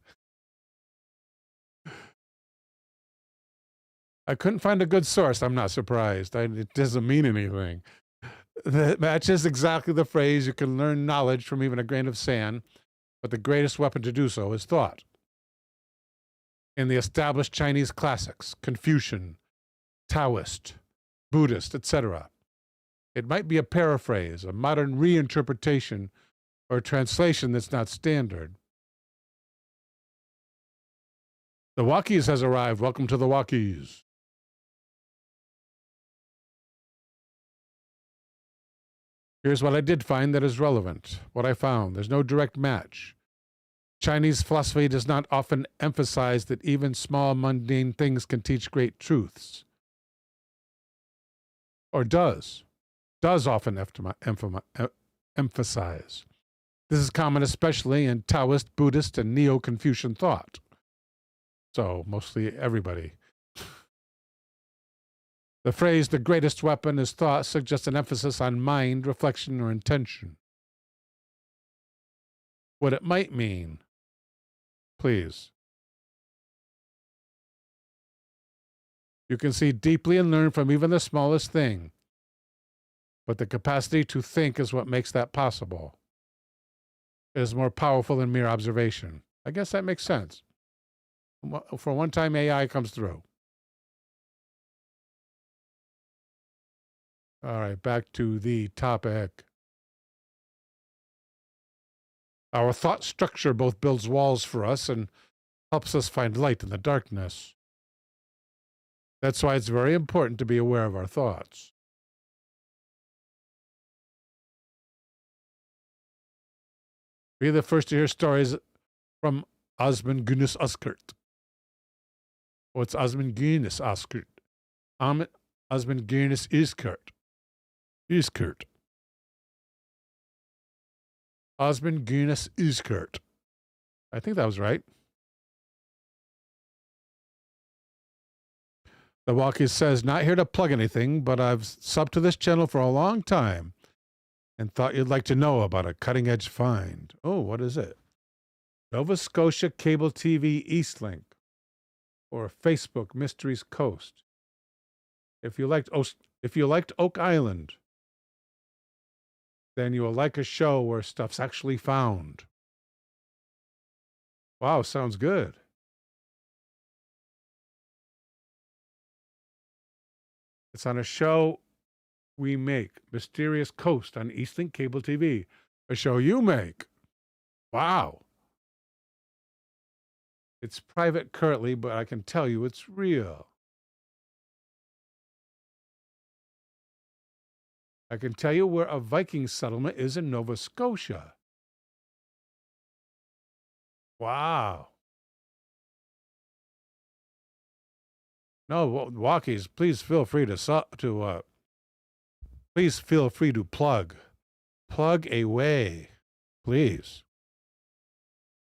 I couldn't find a good source. I'm not surprised. It doesn't mean anything. That matches exactly the phrase, you can learn knowledge from even a grain of sand, but the greatest weapon to do so is thought. In the established Chinese classics, Confucian, Taoist, Buddhist, etc., it might be a paraphrase, a modern reinterpretation, or a translation that's not standard. The Walkies has arrived. Welcome to the Walkies. Here's what I did find that is relevant. What I found. There's no direct match. Chinese philosophy does not often emphasize that even small, mundane things can teach great truths. Or does. Does often emphasize. This is common especially in Taoist, Buddhist, and Neo-Confucian thought. So, mostly everybody. The phrase, the greatest weapon is thought, suggests an emphasis on mind, reflection, or intention. What it might mean, please. You can see deeply and learn from even the smallest thing, but the capacity to think is what makes that possible. It is more powerful than mere observation. I guess that makes sense. For one time, AI comes through. All right, back to the topic. Our thought structure both builds walls for us and helps us find light in the darkness. That's why it's very important to be aware of our thoughts. Be the first to hear stories from Osman Güneş Özkurt. What's Osman Güneş Özkurt? Osman Güneş Özkurt. Osman Güneş Özkurt. I think that was right. The Walkie says, not here to plug anything, but I've subbed to this channel for a long time and thought you'd like to know about a cutting-edge find. Oh, what is it? Nova Scotia Cable TV Eastlink, or Facebook Mysteries Coast. If you liked Oak Island, then you will like a show where stuff's actually found. Wow, sounds good. It's on a show we make, Mysterious Coast on Eastlink Cable TV. A show you make. Wow. It's private currently, but I can tell you it's real. I can tell you where a Viking settlement is in Nova Scotia. Wow. No, Walkies, please feel free to please feel free to plug away, please.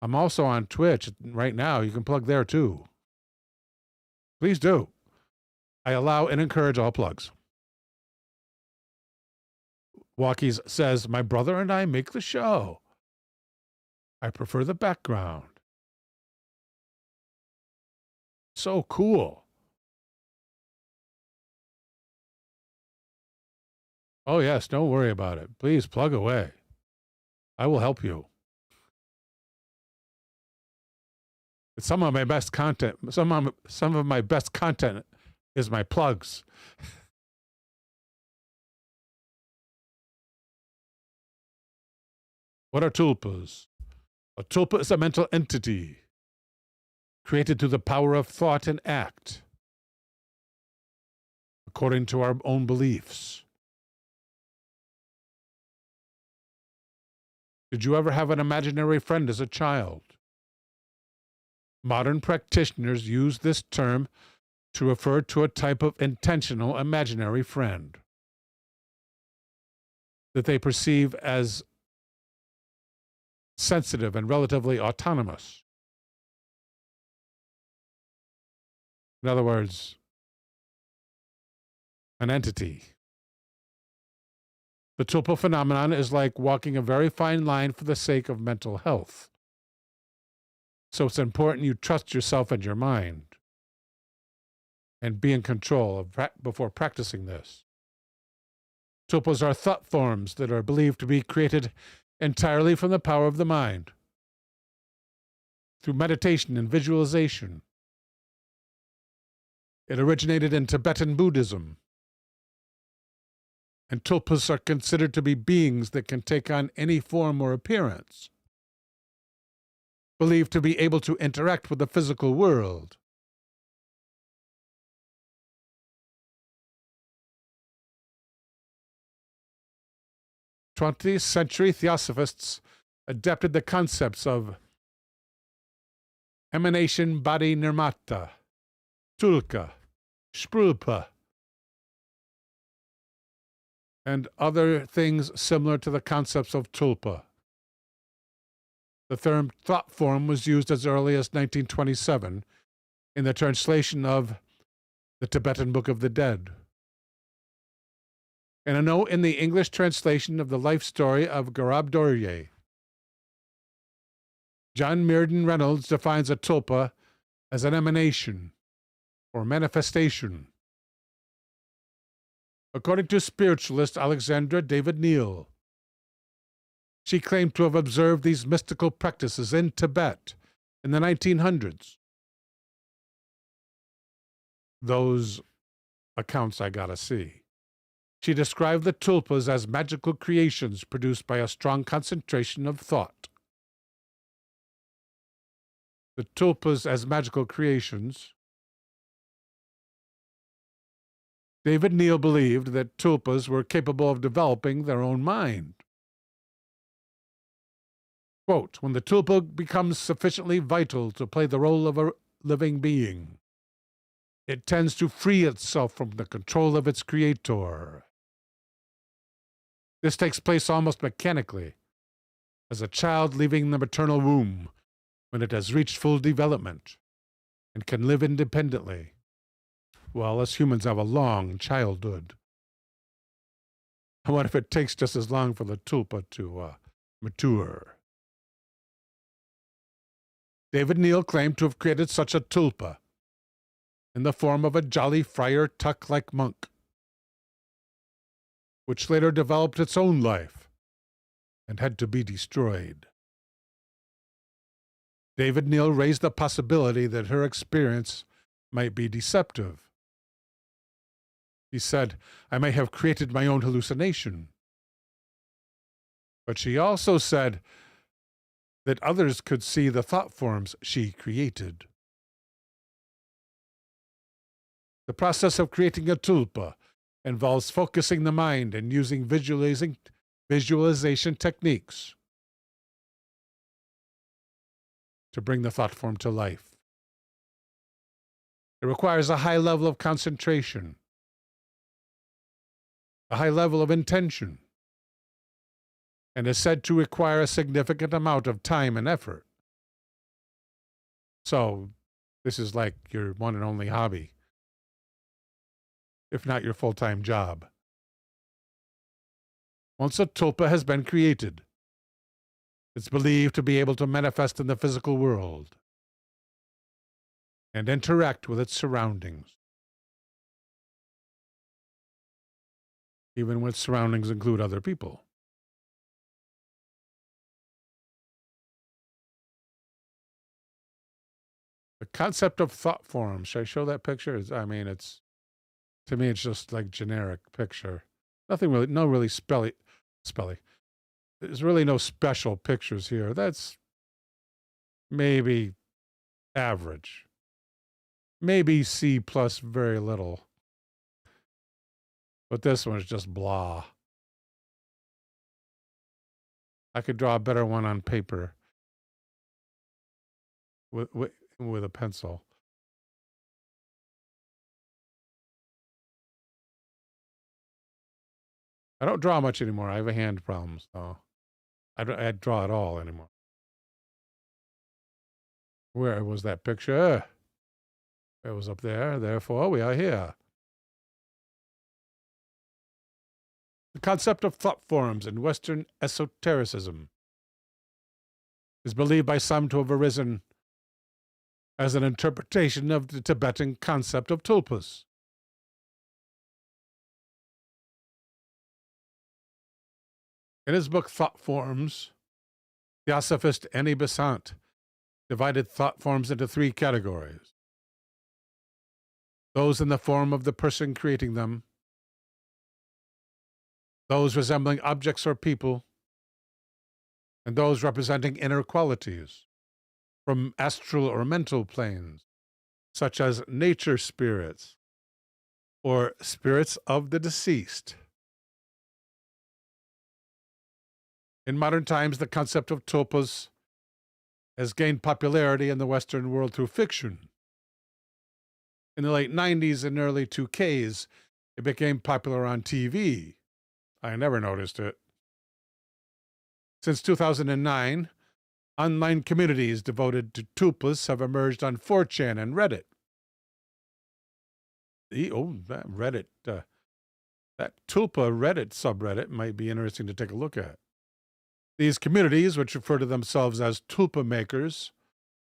I'm also on Twitch right now. You can plug there too. Please do. I allow and encourage all plugs. Walkies says, my brother and I make the show. I prefer the background. So cool. Oh, yes, don't worry about it. Please plug away. I will help you. It's some of my best content. Some of my best content is my plugs. What are tulpas? A tulpa is a mental entity created through the power of thought and act, according to our own beliefs. Did you ever have an imaginary friend as a child? Modern practitioners use this term to refer to a type of intentional imaginary friend that they perceive as sensitive and relatively autonomous. In other words, an entity. The tulpa phenomenon is like walking a very fine line for the sake of mental health. So it's important you trust yourself and your mind and be in control before practicing this. Tulpas are thought forms that are believed to be created entirely from the power of the mind, through meditation and visualization. It originated in Tibetan Buddhism, and tulpas are considered to be beings that can take on any form or appearance, believed to be able to interact with the physical world. Twentieth century theosophists adapted the concepts of emanation body nirmata, tulka, sprulpa, and other things similar to the concepts of tulpa. The term thought form was used as early as 1927 in the translation of the Tibetan Book of the Dead. And a note in the English translation of the life story of Garab Dorje. John Mearden Reynolds defines a tulpa as an emanation or manifestation. According to spiritualist Alexandra David Neal, she claimed to have observed these mystical practices in Tibet in the 1900s. Those accounts I gotta see. She described the tulpas as magical creations produced by a strong concentration of thought. The tulpas as magical creations. David Neal believed that tulpas were capable of developing their own mind. Quote, when the tulpa becomes sufficiently vital to play the role of a living being, it tends to free itself from the control of its creator. This takes place almost mechanically, as a child leaving the maternal womb when it has reached full development and can live independently, while us humans have a long childhood. What if it takes just as long for the tulpa to mature? David Neal claimed to have created such a tulpa in the form of a jolly friar tuck-like monk, which later developed its own life and had to be destroyed. David Neal raised the possibility that her experience might be deceptive. He said, I may have created my own hallucination. But she also said that others could see the thought forms she created. The process of creating a tulpa involves focusing the mind and using visualization techniques to bring the thought form to life. It requires a high level of concentration, a high level of intention, and is said to require a significant amount of time and effort. So, this is like your one and only hobby, if not your full-time job. Once a tulpa has been created, it's believed to be able to manifest in the physical world and interact with its surroundings, even when surroundings include other people. The concept of thought form. Should I show that picture? To me, it's just like generic picture. Nothing really, no really spelly. There's really no special pictures here. That's maybe average. Maybe C plus very little. But this one is just blah. I could draw a better one on paper with a pencil. I don't draw much anymore. I have a hand problem, so I don't draw at all anymore. Where was that picture? It was up there. Therefore, we are here. The concept of thought forms in Western esotericism is believed by some to have arisen as an interpretation of the Tibetan concept of tulpas. In his book Thought Forms, Theosophist Annie Besant divided thought forms into three categories: those in the form of the person creating them, those resembling objects or people, and those representing inner qualities from astral or mental planes, such as nature spirits or spirits of the deceased. In modern times, the concept of tulpas has gained popularity in the Western world through fiction. In the late 90s and early 2000s, it became popular on TV. I never noticed it. Since 2009, online communities devoted to tulpas have emerged on 4chan and Reddit. That Reddit, that tulpa Reddit subreddit might be interesting to take a look at. These communities, which refer to themselves as tulpa makers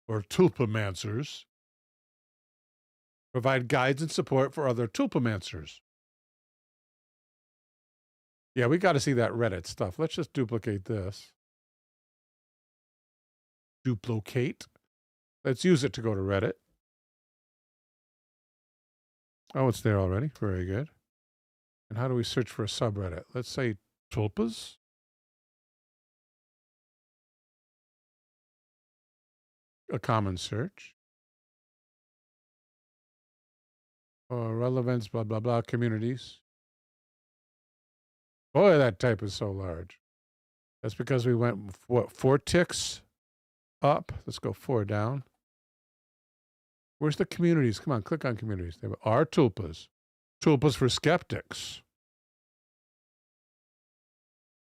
or tulpamancers, provide guides and support for other tulpamancers. Yeah, we got to see that Reddit stuff. Let's just duplicate this. Duplicate. Let's use it to go to Reddit. Oh, it's there already. Very good. And how do we search for a subreddit? Let's say tulpas. A common search. Relevance, blah, blah, blah, communities. Boy, that type is so large. That's because we went, 4 ticks up? Let's go 4 down. Where's the communities? Come on, click on communities. There are tulpas. Tulpas for skeptics.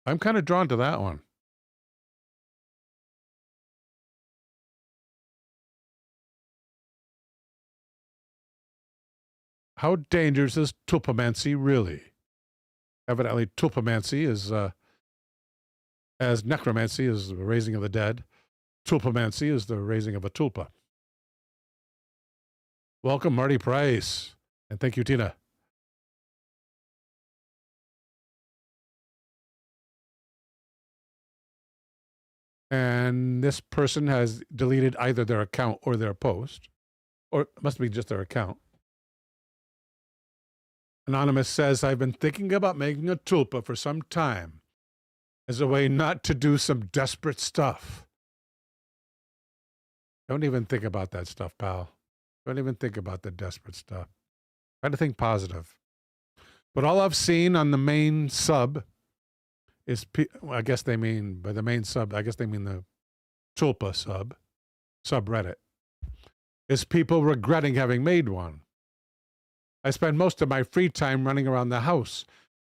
I'm kind of drawn to that one. How dangerous is tulpamancy really? Evidently, tulpamancy is, as necromancy is the raising of the dead, tulpamancy is the raising of a tulpa. Welcome, Marty Price. And thank you, Tina. And this person has deleted either their account or their post, or it must be just their account. Anonymous says, I've been thinking about making a tulpa for some time as a way not to do some desperate stuff. Don't even think about that stuff, pal. Don't even think about the desperate stuff. Try to think positive. But all I've seen on the main sub is, I guess they mean, by the main sub, I guess they mean the tulpa subreddit, is people regretting having made one. I spend most of my free time running around the house,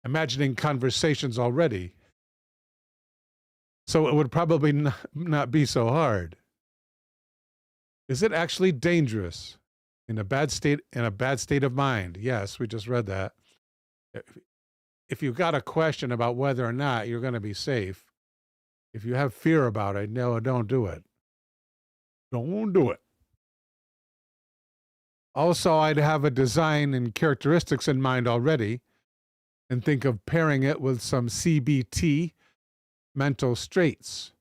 imagining conversations already. So it would probably not be so hard. Is it actually dangerous? In a bad state of mind? Yes, we just read that. If you've got a question about whether or not you're going to be safe, if you have fear about it, no, don't do it. Don't do it. Also, I'd have a design and characteristics in mind already and think of pairing it with some CBT, mental stats.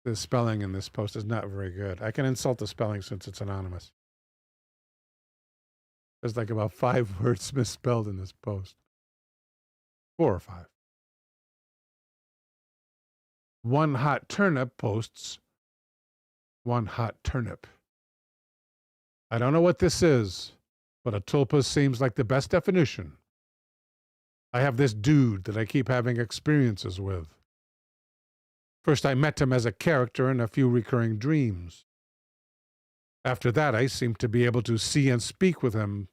The spelling in this post is not very good. I can insult the spelling since it's anonymous. There's like about 5 words misspelled in this post. 4 or 5. One Hot Turnip posts, one hot turnip. I don't know what this is, but a tulpa seems like the best definition. I have this dude that I keep having experiences with. First, I met him as a character in a few recurring dreams. After that, I seem to be able to see and speak with him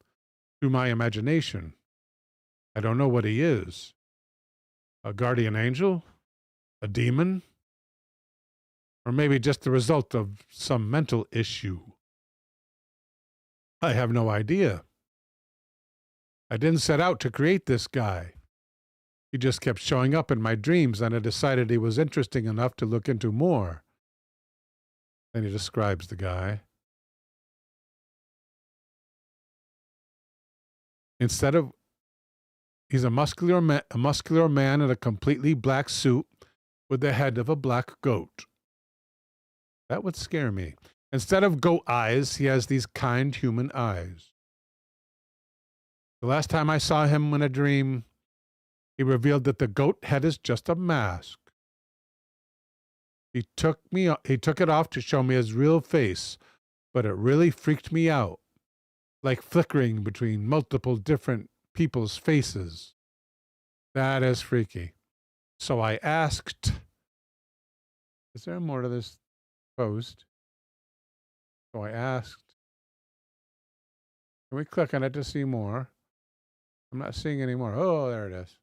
through my imagination. I don't know what he is. A guardian angel? A demon? Or maybe just the result of some mental issue. I have no idea. I didn't set out to create this guy. He just kept showing up in my dreams, and I decided he was interesting enough to look into more. Then he describes the guy. He's a muscular man in a completely black suit with the head of a black goat. That would scare me. Instead of goat eyes, he has these kind human eyes. The last time I saw him in a dream, he revealed that the goat head is just a mask. He took it off to show me his real face, but it really freaked me out, like flickering between multiple different people's faces. That is freaky. So I asked, is there more to this post? So I asked, can we click on it to see more? I'm not seeing any more. Oh, there it is.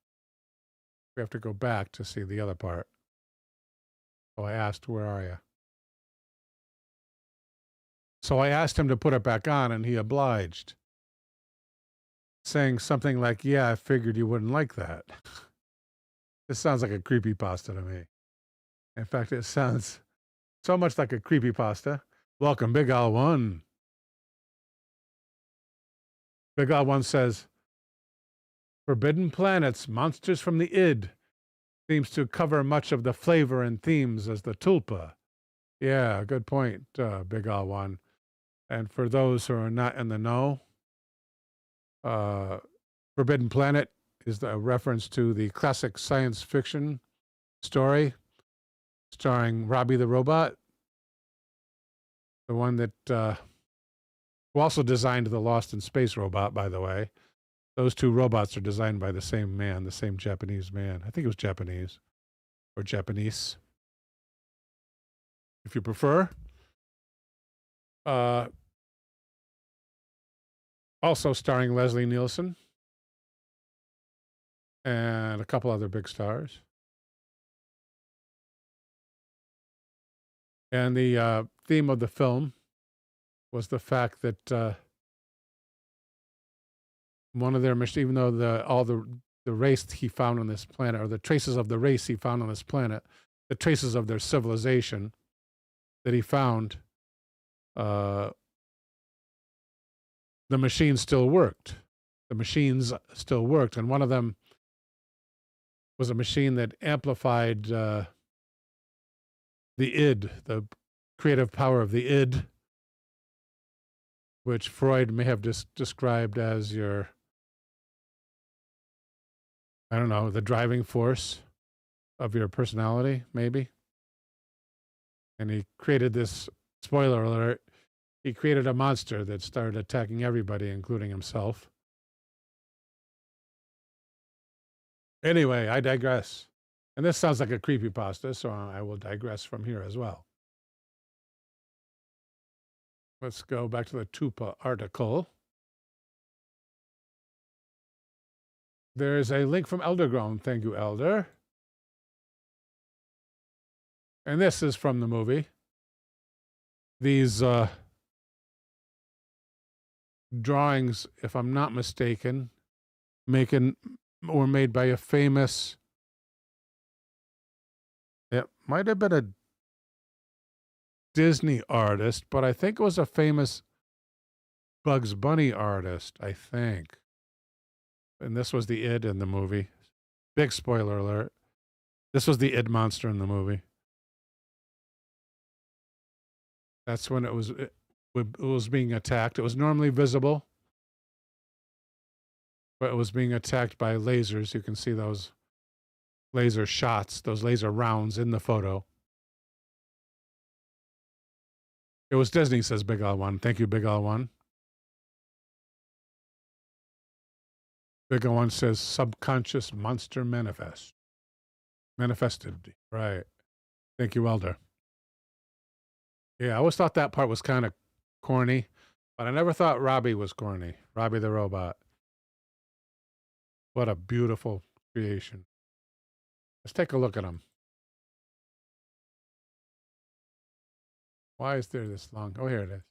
We have to go back to see the other part. So I asked, where are you? So I asked him to put it back on, and he obliged, saying something like, yeah, I figured you wouldn't like that. This sounds like a creepypasta to me. In fact, it sounds so much like a creepypasta. Welcome, Big Al One. Big Al One says, Forbidden Planets, Monsters from the Id, seems to cover much of the flavor and themes as the Tulpa. Yeah, good point, Big Al One. And for those who are not in the know, Forbidden Planet is a reference to the classic science fiction story starring Robbie the Robot, the one that who also designed the Lost in Space robot, by the way. Those two robots are designed by the same man, the same Japanese man. I think it was Japanese or Japanese, if you prefer. Also starring Leslie Nielsen and a couple other big stars. And the theme of the film was the fact that one of their machines, even though all the race he found on this planet, or the traces of the race he found on this planet, the traces of their civilization that he found, the machines still worked. The machines still worked, and one of them was a machine that amplified the id, the creative power of the id, which Freud may have described as your, I don't know, the driving force of your personality, maybe. And he created this, spoiler alert, he created a monster that started attacking everybody, including himself. Anyway, I digress. And this sounds like a creepypasta, so I will digress from here as well. Let's go back to the Tulpa article. There's a link from Eldergrown. Thank you, Elder. And this is from the movie. These drawings, if I'm not mistaken, were made by a famous, it might have been a Disney artist, but I think it was a famous Bugs Bunny artist, I think. And this was the id in the movie. Big spoiler alert. This was the id monster in the movie. That's when it was being attacked. It was normally visible, but it was being attacked by lasers. You can see those laser shots, those laser rounds in the photo. It was Disney, says Big Al One. Thank you, Big Al One. Big Al One says subconscious monster manifested. Right. Thank you, Elder. Yeah, I always thought that part was kind of corny, but I never thought Robbie was corny. Robbie the Robot. What a beautiful creation. Let's take a look at him. Why is there this long? Oh, here it is.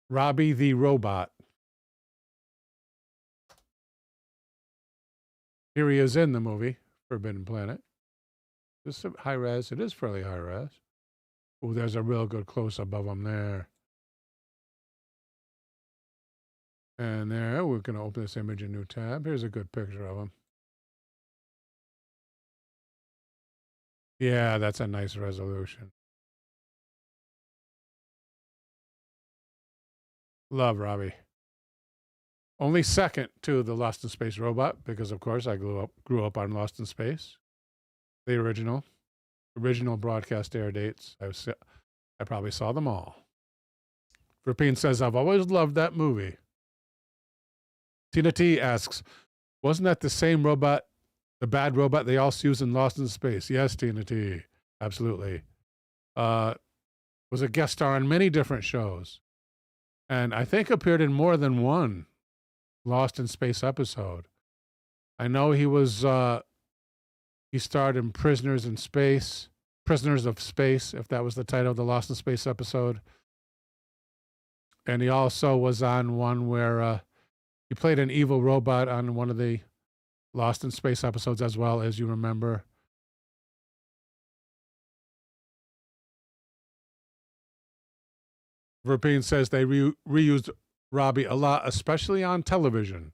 Robbie the Robot. Here he is in the movie, Forbidden Planet. This is high res. It is fairly high res. Oh, there's a real good close up of him there. And there, we're going to open this image in a new tab. Here's a good picture of him. Yeah, that's a nice resolution. Love Robbie. Only second to the Lost in Space robot, because of course I grew up on Lost in Space, the original broadcast air dates. I probably saw them all. Rapine says, I've always loved that movie. Tina T asks, wasn't that the same robot, the bad robot they also use in Lost in Space? Yes, Tina T, absolutely. Was a guest star on many different shows, and I think appeared in more than one Lost in Space episode. I know he was, he starred in Prisoners of Space, if that was the title of the Lost in Space episode. And he also was on one where he played an evil robot on one of the Lost in Space episodes as well, as you remember. Verpine says they reused Robbie a lot, especially on television.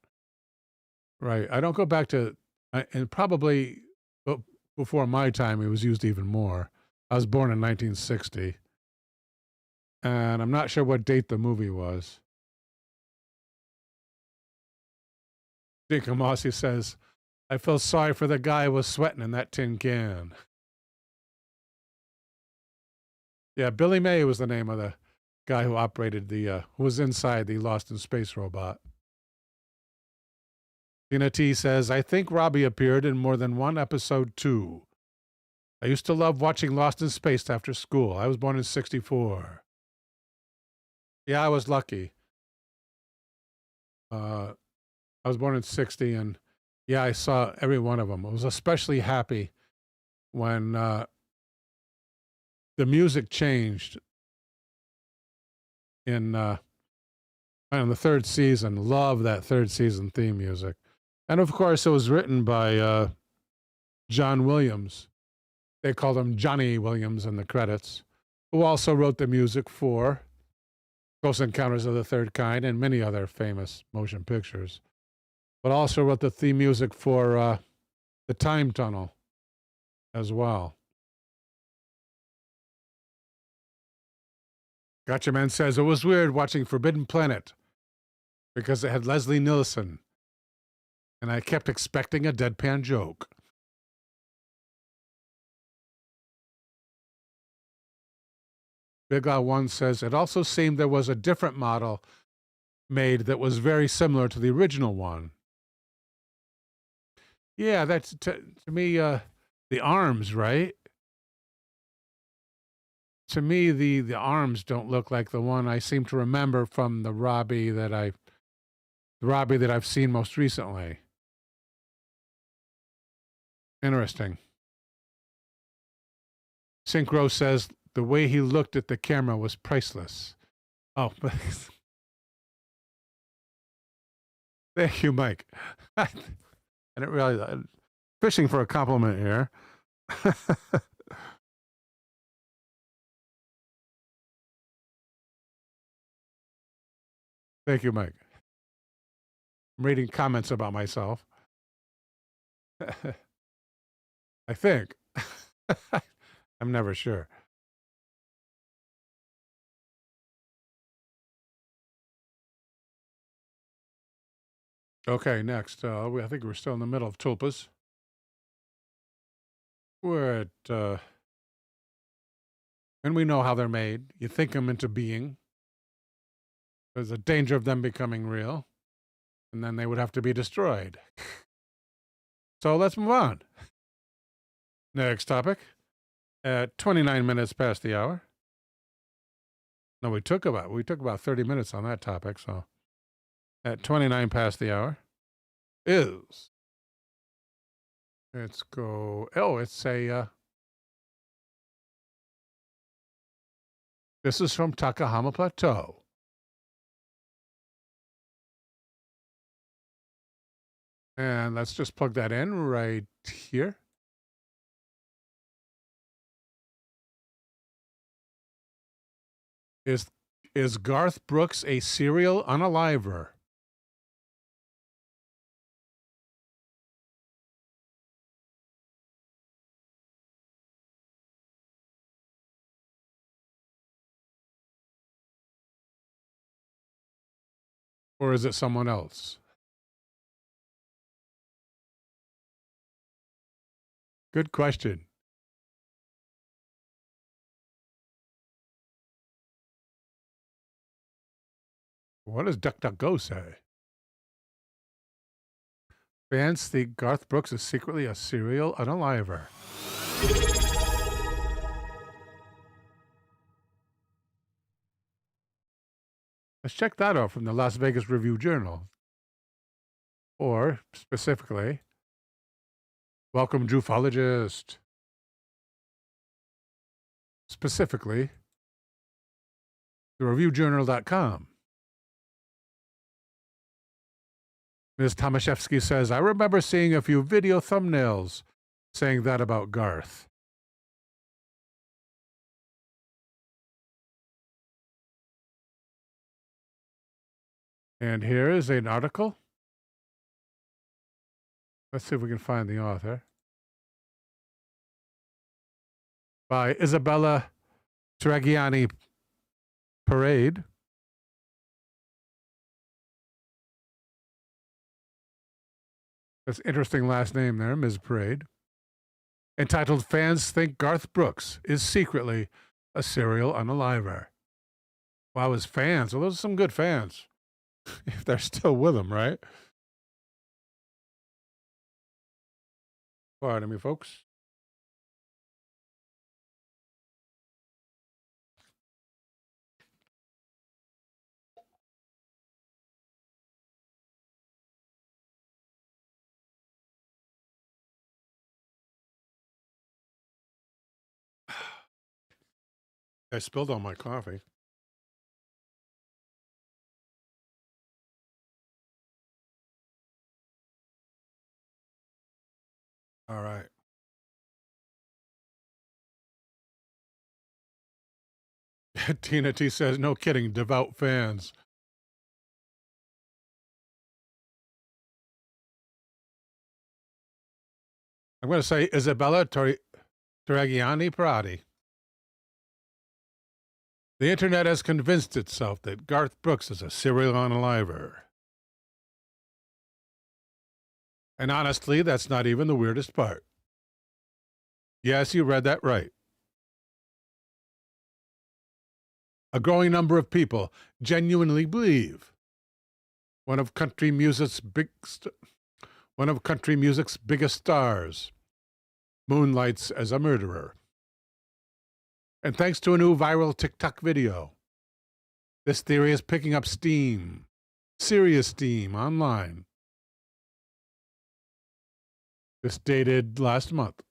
Right. I don't go back to, and probably before my time, it was used even more. I was born in 1960. And I'm not sure what date the movie was. Dick Amasi says, I feel sorry for the guy who was sweating in that tin can. Yeah, Billy May was the name of the guy who operated who was inside the Lost in Space robot. Tina T says, I think Robbie appeared in more than one episode too. I used to love watching Lost in Space after school. I was born in 1964. Yeah, I was lucky. I was born in 1960, and yeah, I saw every one of them. I was especially happy when the music changed in the third season. Love that third season theme music. And of course, it was written by John Williams. They called him Johnny Williams in the credits, who also wrote the music for Close Encounters of the Third Kind and many other famous motion pictures, but also wrote the theme music for The Time Tunnel as well. Gotcha Man says, it was weird watching Forbidden Planet because it had Leslie Nielsen, and I kept expecting a deadpan joke. Big One says, it also seemed there was a different model made that was very similar to the original one. Yeah, that's, to me, the arms, right? To me, the arms don't look like the one I seem to remember from the Robbie that I've seen most recently. Interesting. Synchro says the way he looked at the camera was priceless. Oh, thank you, Mike. I didn't realize fishing for a compliment here. Thank you, Mike. I'm reading comments about myself. I think. I'm never sure. Okay, next. I think we're still in the middle of Tulpas. We're at, and we know how they're made. You think them into being. There's a danger of them becoming real, and then they would have to be destroyed. So let's move on. Next topic. At 29 minutes past the hour. No, we took about 30 minutes on that topic. So at 29 past the hour is, let's go. Oh, it's this is from Takahama Plateau. And let's just plug that in right here. Is Garth Brooks a serial unaliver? Or is it someone else? Good question. What does DuckDuckGo say? Fans think Garth Brooks is secretly a serial unaliver. Let's check that out from the Las Vegas Review-Journal. Or, specifically, welcome, Jufologist. Specifically, thereviewjournal.com. Ms. Tomaszewski says, I remember seeing a few video thumbnails saying that about Garth. And here is an article. Let's see if we can find the author. By Isabella Taragiani Parade. That's an interesting last name there, Ms. Parade. Entitled, Fans Think Garth Brooks is Secretly a Serial Unaliver. Wow, his fans. Well, those are some good fans. If they're still with him, right? Pardon me, folks. I spilled all my coffee. All right. Tina T says, no kidding, devout fans. I'm going to say Isabella Taragiani Parati. The internet has convinced itself that Garth Brooks is a serial unaliver. And honestly, that's not even the weirdest part. Yes, you read that right. A growing number of people genuinely believe one of country music's biggest stars moonlights as a murderer. And thanks to a new viral TikTok video, this theory is picking up steam, serious steam online. This dated last month.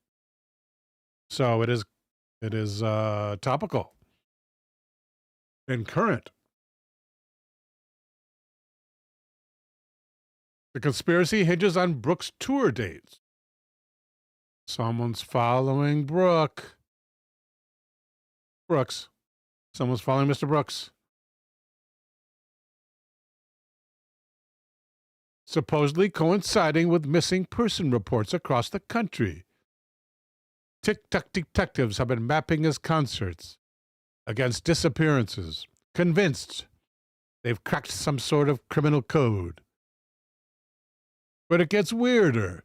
So it is topical and current. The conspiracy hinges on Brooks' tour dates. Someone's following Brooks. Someone's following Mr. Brooks. Supposedly coinciding with missing person reports across the country. TikTok detectives have been mapping his concerts against disappearances, convinced they've cracked some sort of criminal code. But it gets weirder.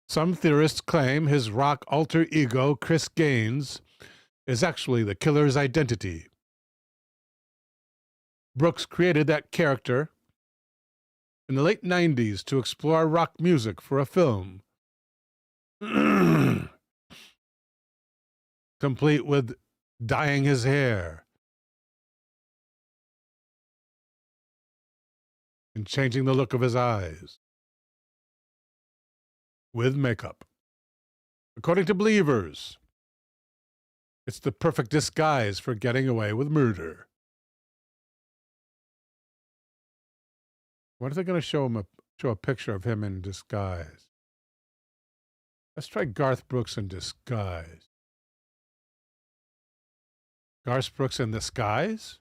Some theorists claim his rock alter ego, Chris Gaines, is actually the killer's identity. Brooks created that character in the late 90s to explore rock music for a film. Complete with dyeing his hair and changing the look of his eyes with makeup. According to believers, it's the perfect disguise for getting away with murder. What if they're going to show a picture of him in disguise? Let's try Garth Brooks in disguise. Garth Brooks in the skies?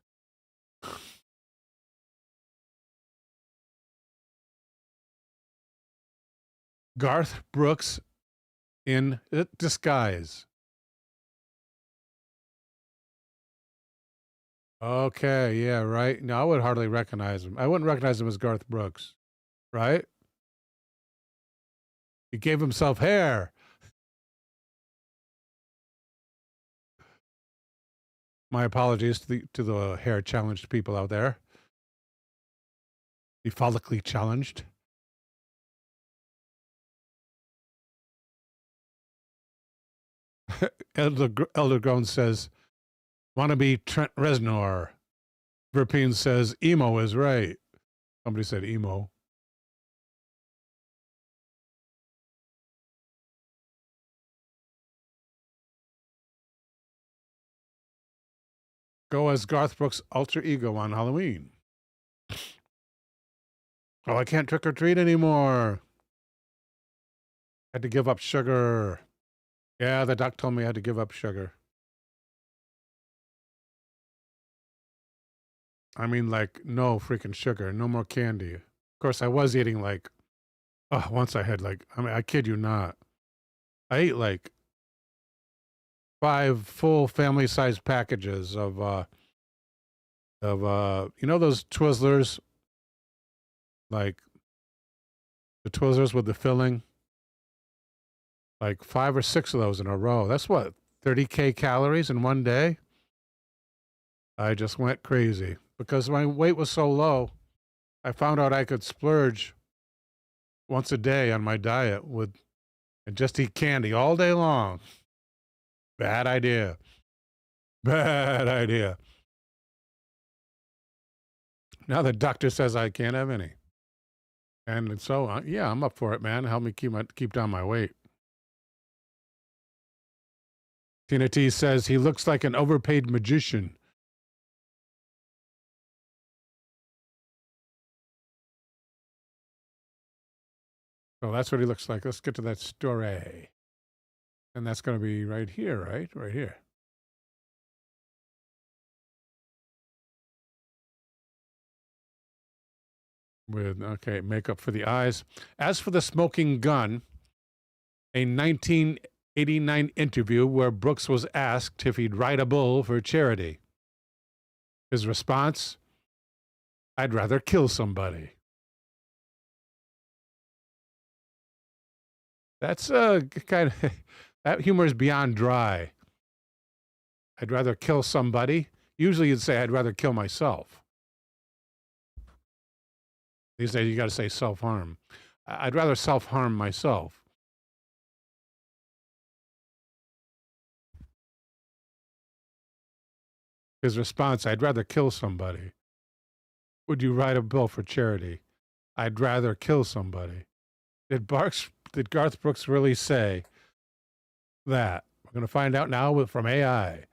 Garth Brooks in disguise. Okay, yeah, right. No, I would hardly recognize him. I wouldn't recognize him as Garth Brooks, right? He gave himself hair. My apologies to the hair challenged people out there. The follically challenged. Elder Grown says, "Want to be Trent Reznor." Verpine says, "Emo is right." Somebody said emo. Go as Garth Brooks' alter ego on Halloween. Oh, I can't trick or treat anymore. I had to give up sugar. Yeah, the doc told me I had to give up sugar. I mean, like, no freaking sugar, no more candy. Of course, I was eating like, once I had like, I mean, I kid you not. I ate like 5 full family-sized packages of you know those Twizzlers, like the Twizzlers with the filling, like 5 or 6 of those in a row. That's what, 30K calories in one day? I just went crazy because my weight was so low. I found out I could splurge once a day on my diet and just eat candy all day long. Bad idea. Bad idea. Now the doctor says I can't have any. And so, yeah, I'm up for it, man. Help me keep down my weight. Tina T says he looks like an overpaid magician. So that's what he looks like. Let's get to that story. And that's going to be right here, right? Right here. With, okay, makeup for the eyes. As for the smoking gun, a 1989 interview where Brooks was asked if he'd ride a bull for charity. His response, "I'd rather kill somebody." That's kind of, that humor is beyond dry. I'd rather kill somebody. Usually you'd say, I'd rather kill myself. These days you got to say self-harm. I'd rather self-harm myself. His response, I'd rather kill somebody. Would you write a bill for charity? I'd rather kill somebody. Did Garth Brooks really say that? We're going to find out now from AI.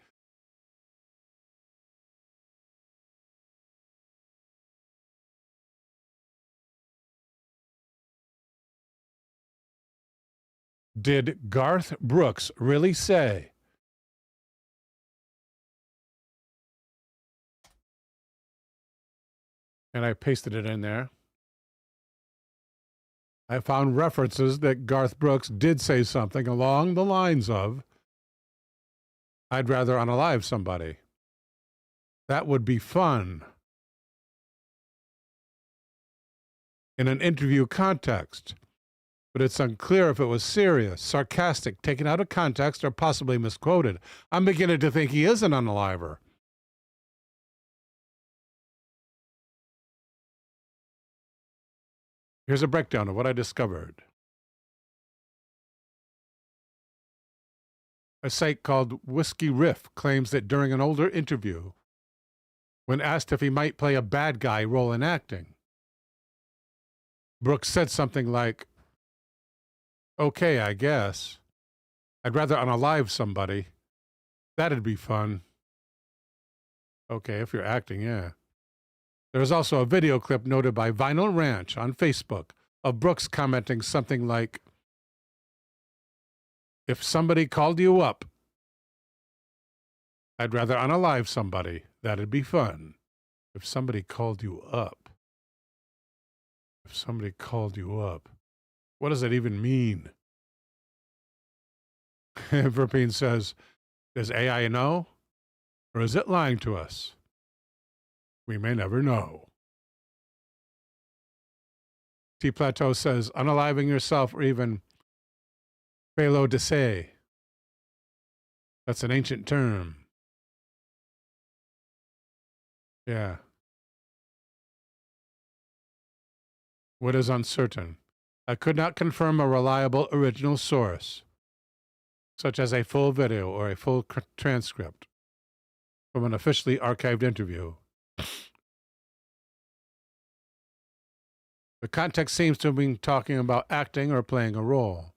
Did Garth Brooks really say? And I pasted it in there. I found references that Garth Brooks did say something along the lines of, I'd rather unalive somebody. That would be fun. In an interview context. But it's unclear if it was serious, sarcastic, taken out of context, or possibly misquoted. I'm beginning to think he is an unaliver. Here's a breakdown of what I discovered. A site called Whiskey Riff claims that during an older interview, when asked if he might play a bad guy role in acting, Brooks said something like, "Okay, I guess. I'd rather unalive somebody. That'd be fun." Okay, if you're acting, yeah. There's also a video clip noted by Vinyl Ranch on Facebook of Brooks commenting something like, "If somebody called you up I'd rather unalive somebody. That'd be fun. If somebody called you up. If somebody called you up. What does that even mean? Verpine says, does AI know? Or is it lying to us? We may never know. T Plateau says, unaliving yourself or even felo de se. That's an ancient term. Yeah. What is uncertain? I could not confirm a reliable original source, such as a full video or a full transcript from an officially archived interview. The context seems to have been talking about acting or playing a role.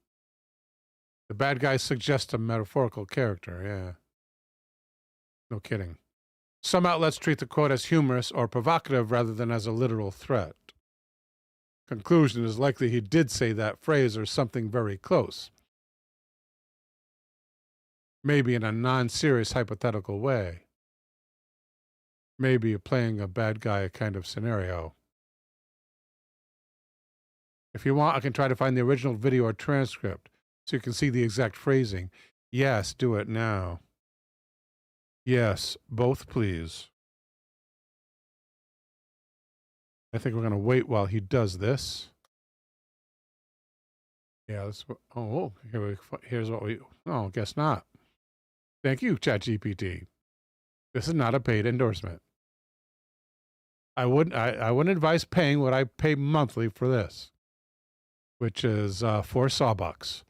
The bad guy suggests a metaphorical character, yeah. No kidding. Some outlets treat the quote as humorous or provocative rather than as a literal threat. Conclusion is likely he did say that phrase or something very close. Maybe in a non-serious hypothetical way. Maybe playing a bad guy kind of scenario. If you want, I can try to find the original video or transcript so you can see the exact phrasing. Yes, do it now. Yes, both please. I think we're going to wait while he does this. Yeah, that's what, oh, here's what we, oh, guess not. Thank you, ChatGPT. This is not a paid endorsement. I wouldn't advise paying what I pay monthly for this, which is $4 Sawbucks.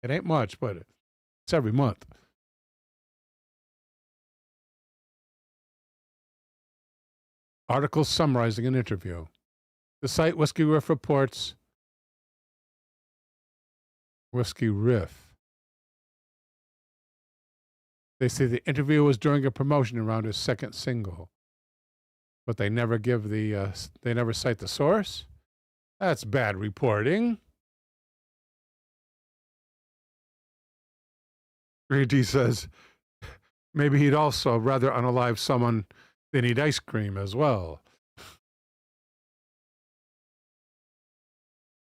It ain't much, but it's every month. Article summarizing an interview. The site Whiskey Riff reports. Whiskey Riff. They say the interview was during a promotion around his second single, but they never give the. They never cite the source. That's bad reporting. 3D says maybe he'd also rather unalive someone than eat ice cream as well.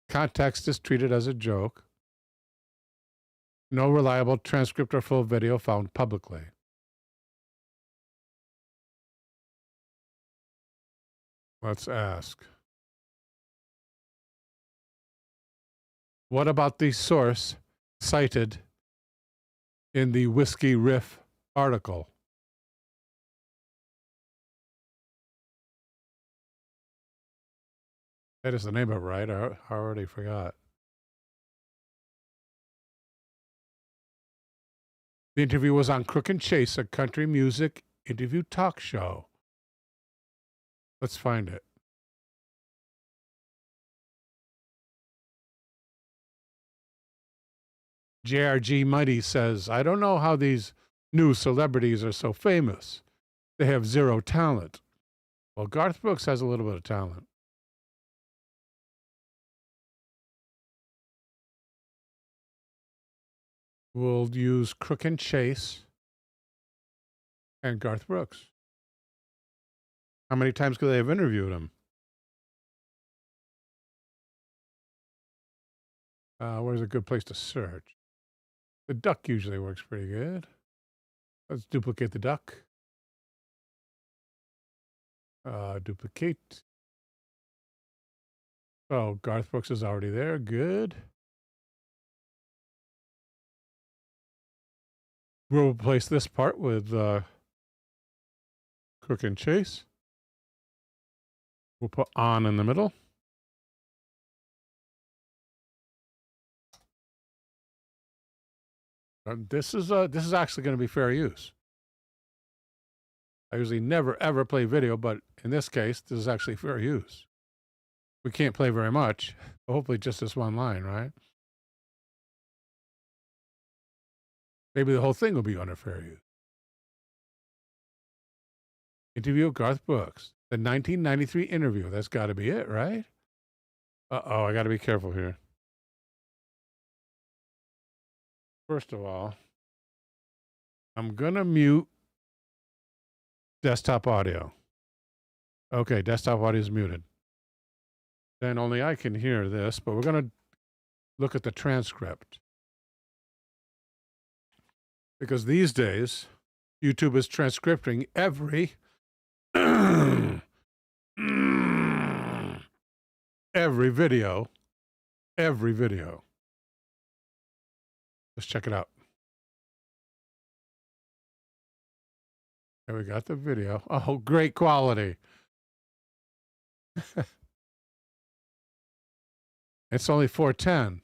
Context is treated as a joke. No reliable transcript or full video found publicly. Let's ask. What about the source cited in the Whiskey Riff article? That is the name of it, right? I already forgot. The interview was on Crook and Chase, a country music interview talk show. Let's find it. JRG Mighty says, I don't know how these new celebrities are so famous. They have zero talent. Well, Garth Brooks has a little bit of talent. We'll use Crook and Chase and Garth Brooks. How many times could they have interviewed him? Where's a good place to search? The duck usually works pretty good. Let's duplicate the duck. Duplicate. Oh, Garth Brooks is already there. Good. We'll replace this part with Crook and Chase. We'll put on in the middle. This is actually going to be fair use. I usually never ever play video, but in this case, this is actually fair use. We can't play very much. Hopefully just this one line, right? Maybe the whole thing will be under fair use. Interview of Garth Brooks. The 1993 interview. That's got to be it, right? Uh-oh, I got to be careful here. First of all, I'm going to mute Desktop audio. Okay, desktop audio is muted. Then only I can hear this, but we're going to look at the transcript. Because these days, YouTube is transcripting every every video. Let's check it out. There we got the video. Oh, great quality. It's only 4:10.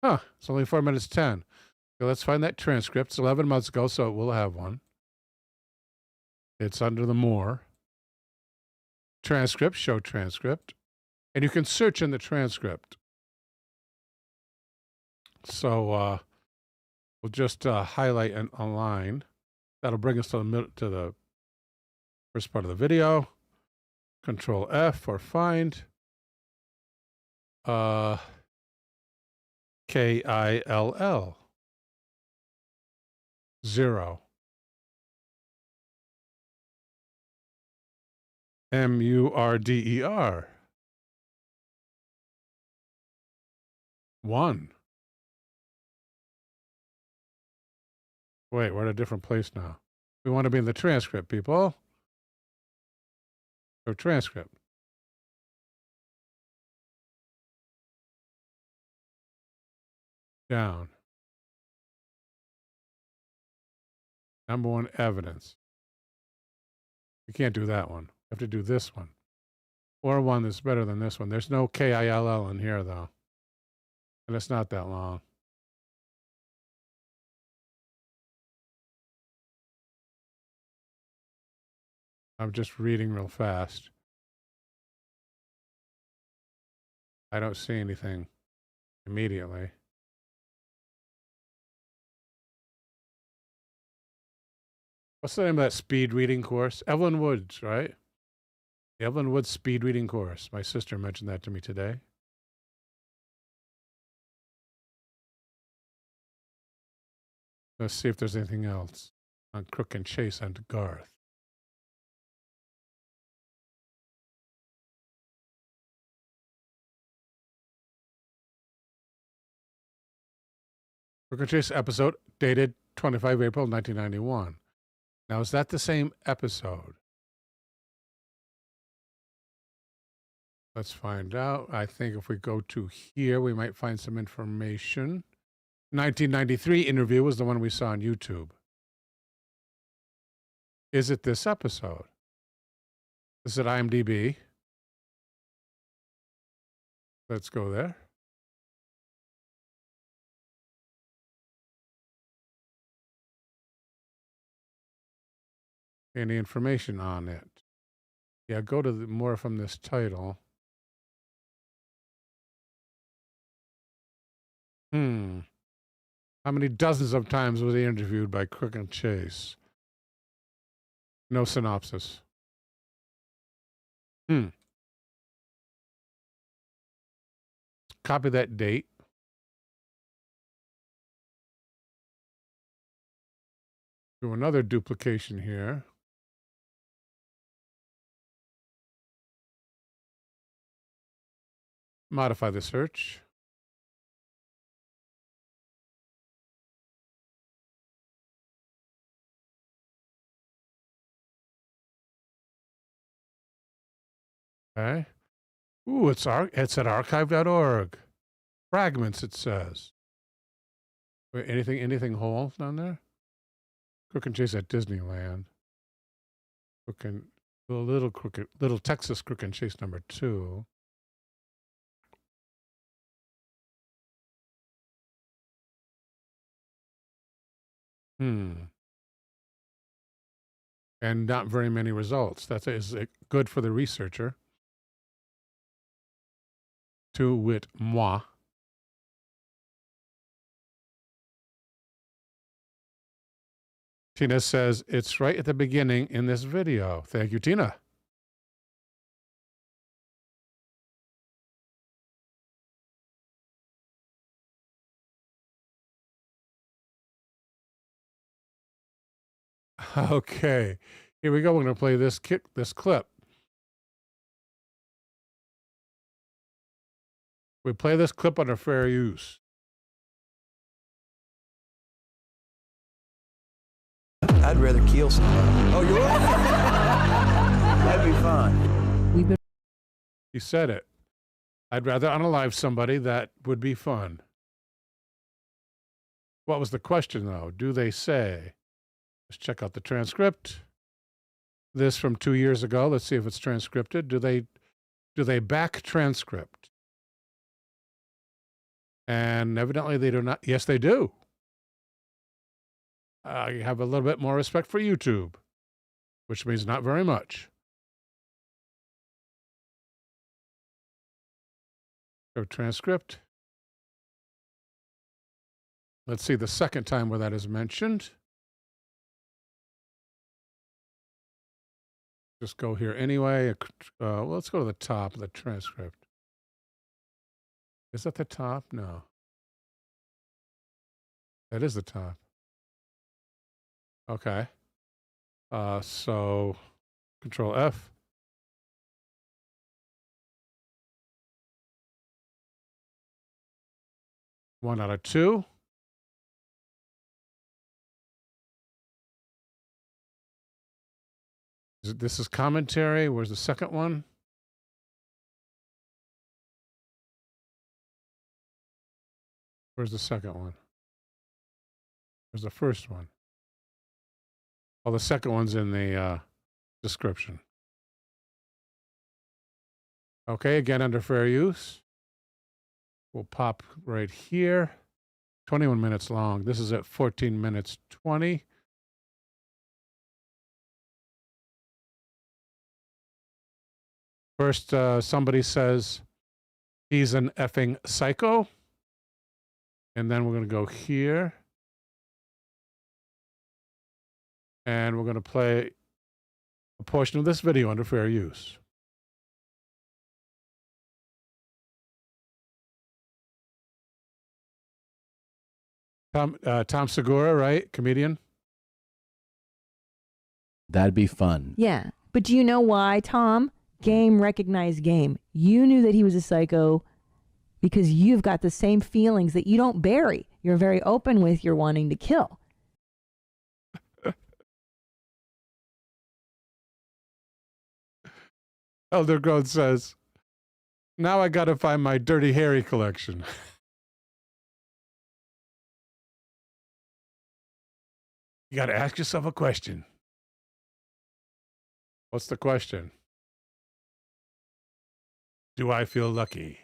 Huh, it's only 4 minutes 10. So let's find that transcript. It's 11 months ago, so we'll have one. It's under the more. Transcript, show transcript. And you can search in the transcript. So we'll just highlight a line. That'll bring us to the first part of the video. Control F for find. KILL. 0. MURDER. 1. Wait, we're at a different place now. We want to be in the transcript, people. Or transcript. Down. Number 1, evidence. We can't do that one. We have to do this one. Or one that's better than this one. There's no KILL in here, though. And it's not that long. I'm just reading real fast. I don't see anything immediately. What's the name of that speed reading course? Evelyn Woods, right? The Evelyn Woods speed reading course. My sister mentioned that to me today. Let's see if there's anything else on Crook and Chase and Garth. Crook and Chase episode dated 25 April 1991. Now, is that the same episode? Let's find out. I think if we go to here, we might find some information. 1993 interview was the one we saw on YouTube. Is it this episode? Is it IMDb? Let's go there. Any information on it? Yeah, go to more from this title. How many dozens of times was he interviewed by Crook and Chase? No synopsis. Copy that date. Do another duplication here. Modify the search. Okay. Ooh, it's at archive.org. Fragments, it says. Wait, anything whole down there? Crook and Chase at Disneyland. Little Texas Crook and Chase number 2. And not very many results. That is good for the researcher. To wit, moi. Tina says, it's right at the beginning in this video. Thank you, Tina. Okay. Here we go. We're going to play this clip. We play this clip under fair use. I'd rather kill somebody. Oh, you would? That'd be fun. He said it. I'd rather unalive somebody. That would be fun. What was the question, though? Do they say? Let's check out the transcript. This from 2 years ago. Let's see if it's transcripted. Do they back transcript? And evidently they do not. Yes, they do. I have a little bit more respect for YouTube, which means not very much. Go transcript. Let's see the second time where that is mentioned. Just go here anyway. Well, let's go to the top of the transcript. Is that the top? No. That is the top. Okay. So Control F. One out of two. This is commentary. Where's the second one? Where's the second one? Where's the first one? Oh, the second one's in the description. Okay, again, under fair use. We'll pop right here. 21 minutes long. This is at 14 minutes 20. First, somebody says he's an effing psycho. And then we're going to go here. And we're going to play a portion of this video under fair use. Tom Segura, right? Comedian. That'd be fun. Yeah. But do you know why, Tom? Game recognized game. You knew that he was a psycho because you've got the same feelings that you don't bury. You're very open with your wanting to kill. Elder Growth says, now I got to find my Dirty Harry collection. You got to ask yourself a question. What's the question? Do I feel lucky?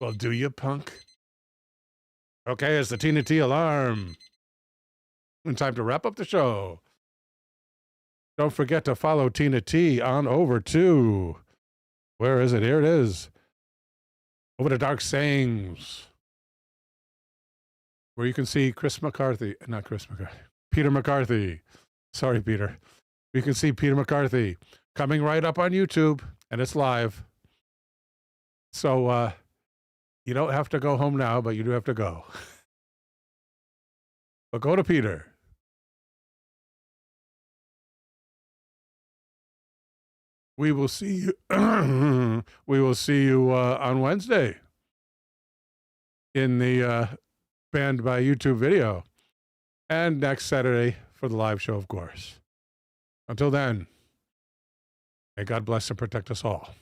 Well, do you, punk? Okay, it's the Tina T alarm. And time to wrap up the show. Don't forget to follow Tina T on over to, where is it? Here it is. Over to Dark Sayings, where you can see Peter McCarthy. Sorry, Peter. You can see Peter McCarthy coming right up on YouTube, and it's live. So you don't have to go home now, but you do have to go. But go to Peter. We will see you. We will see you on Wednesday in the Banned by YouTube video, and next Saturday for the live show, of course. Until then, may God bless and protect us all.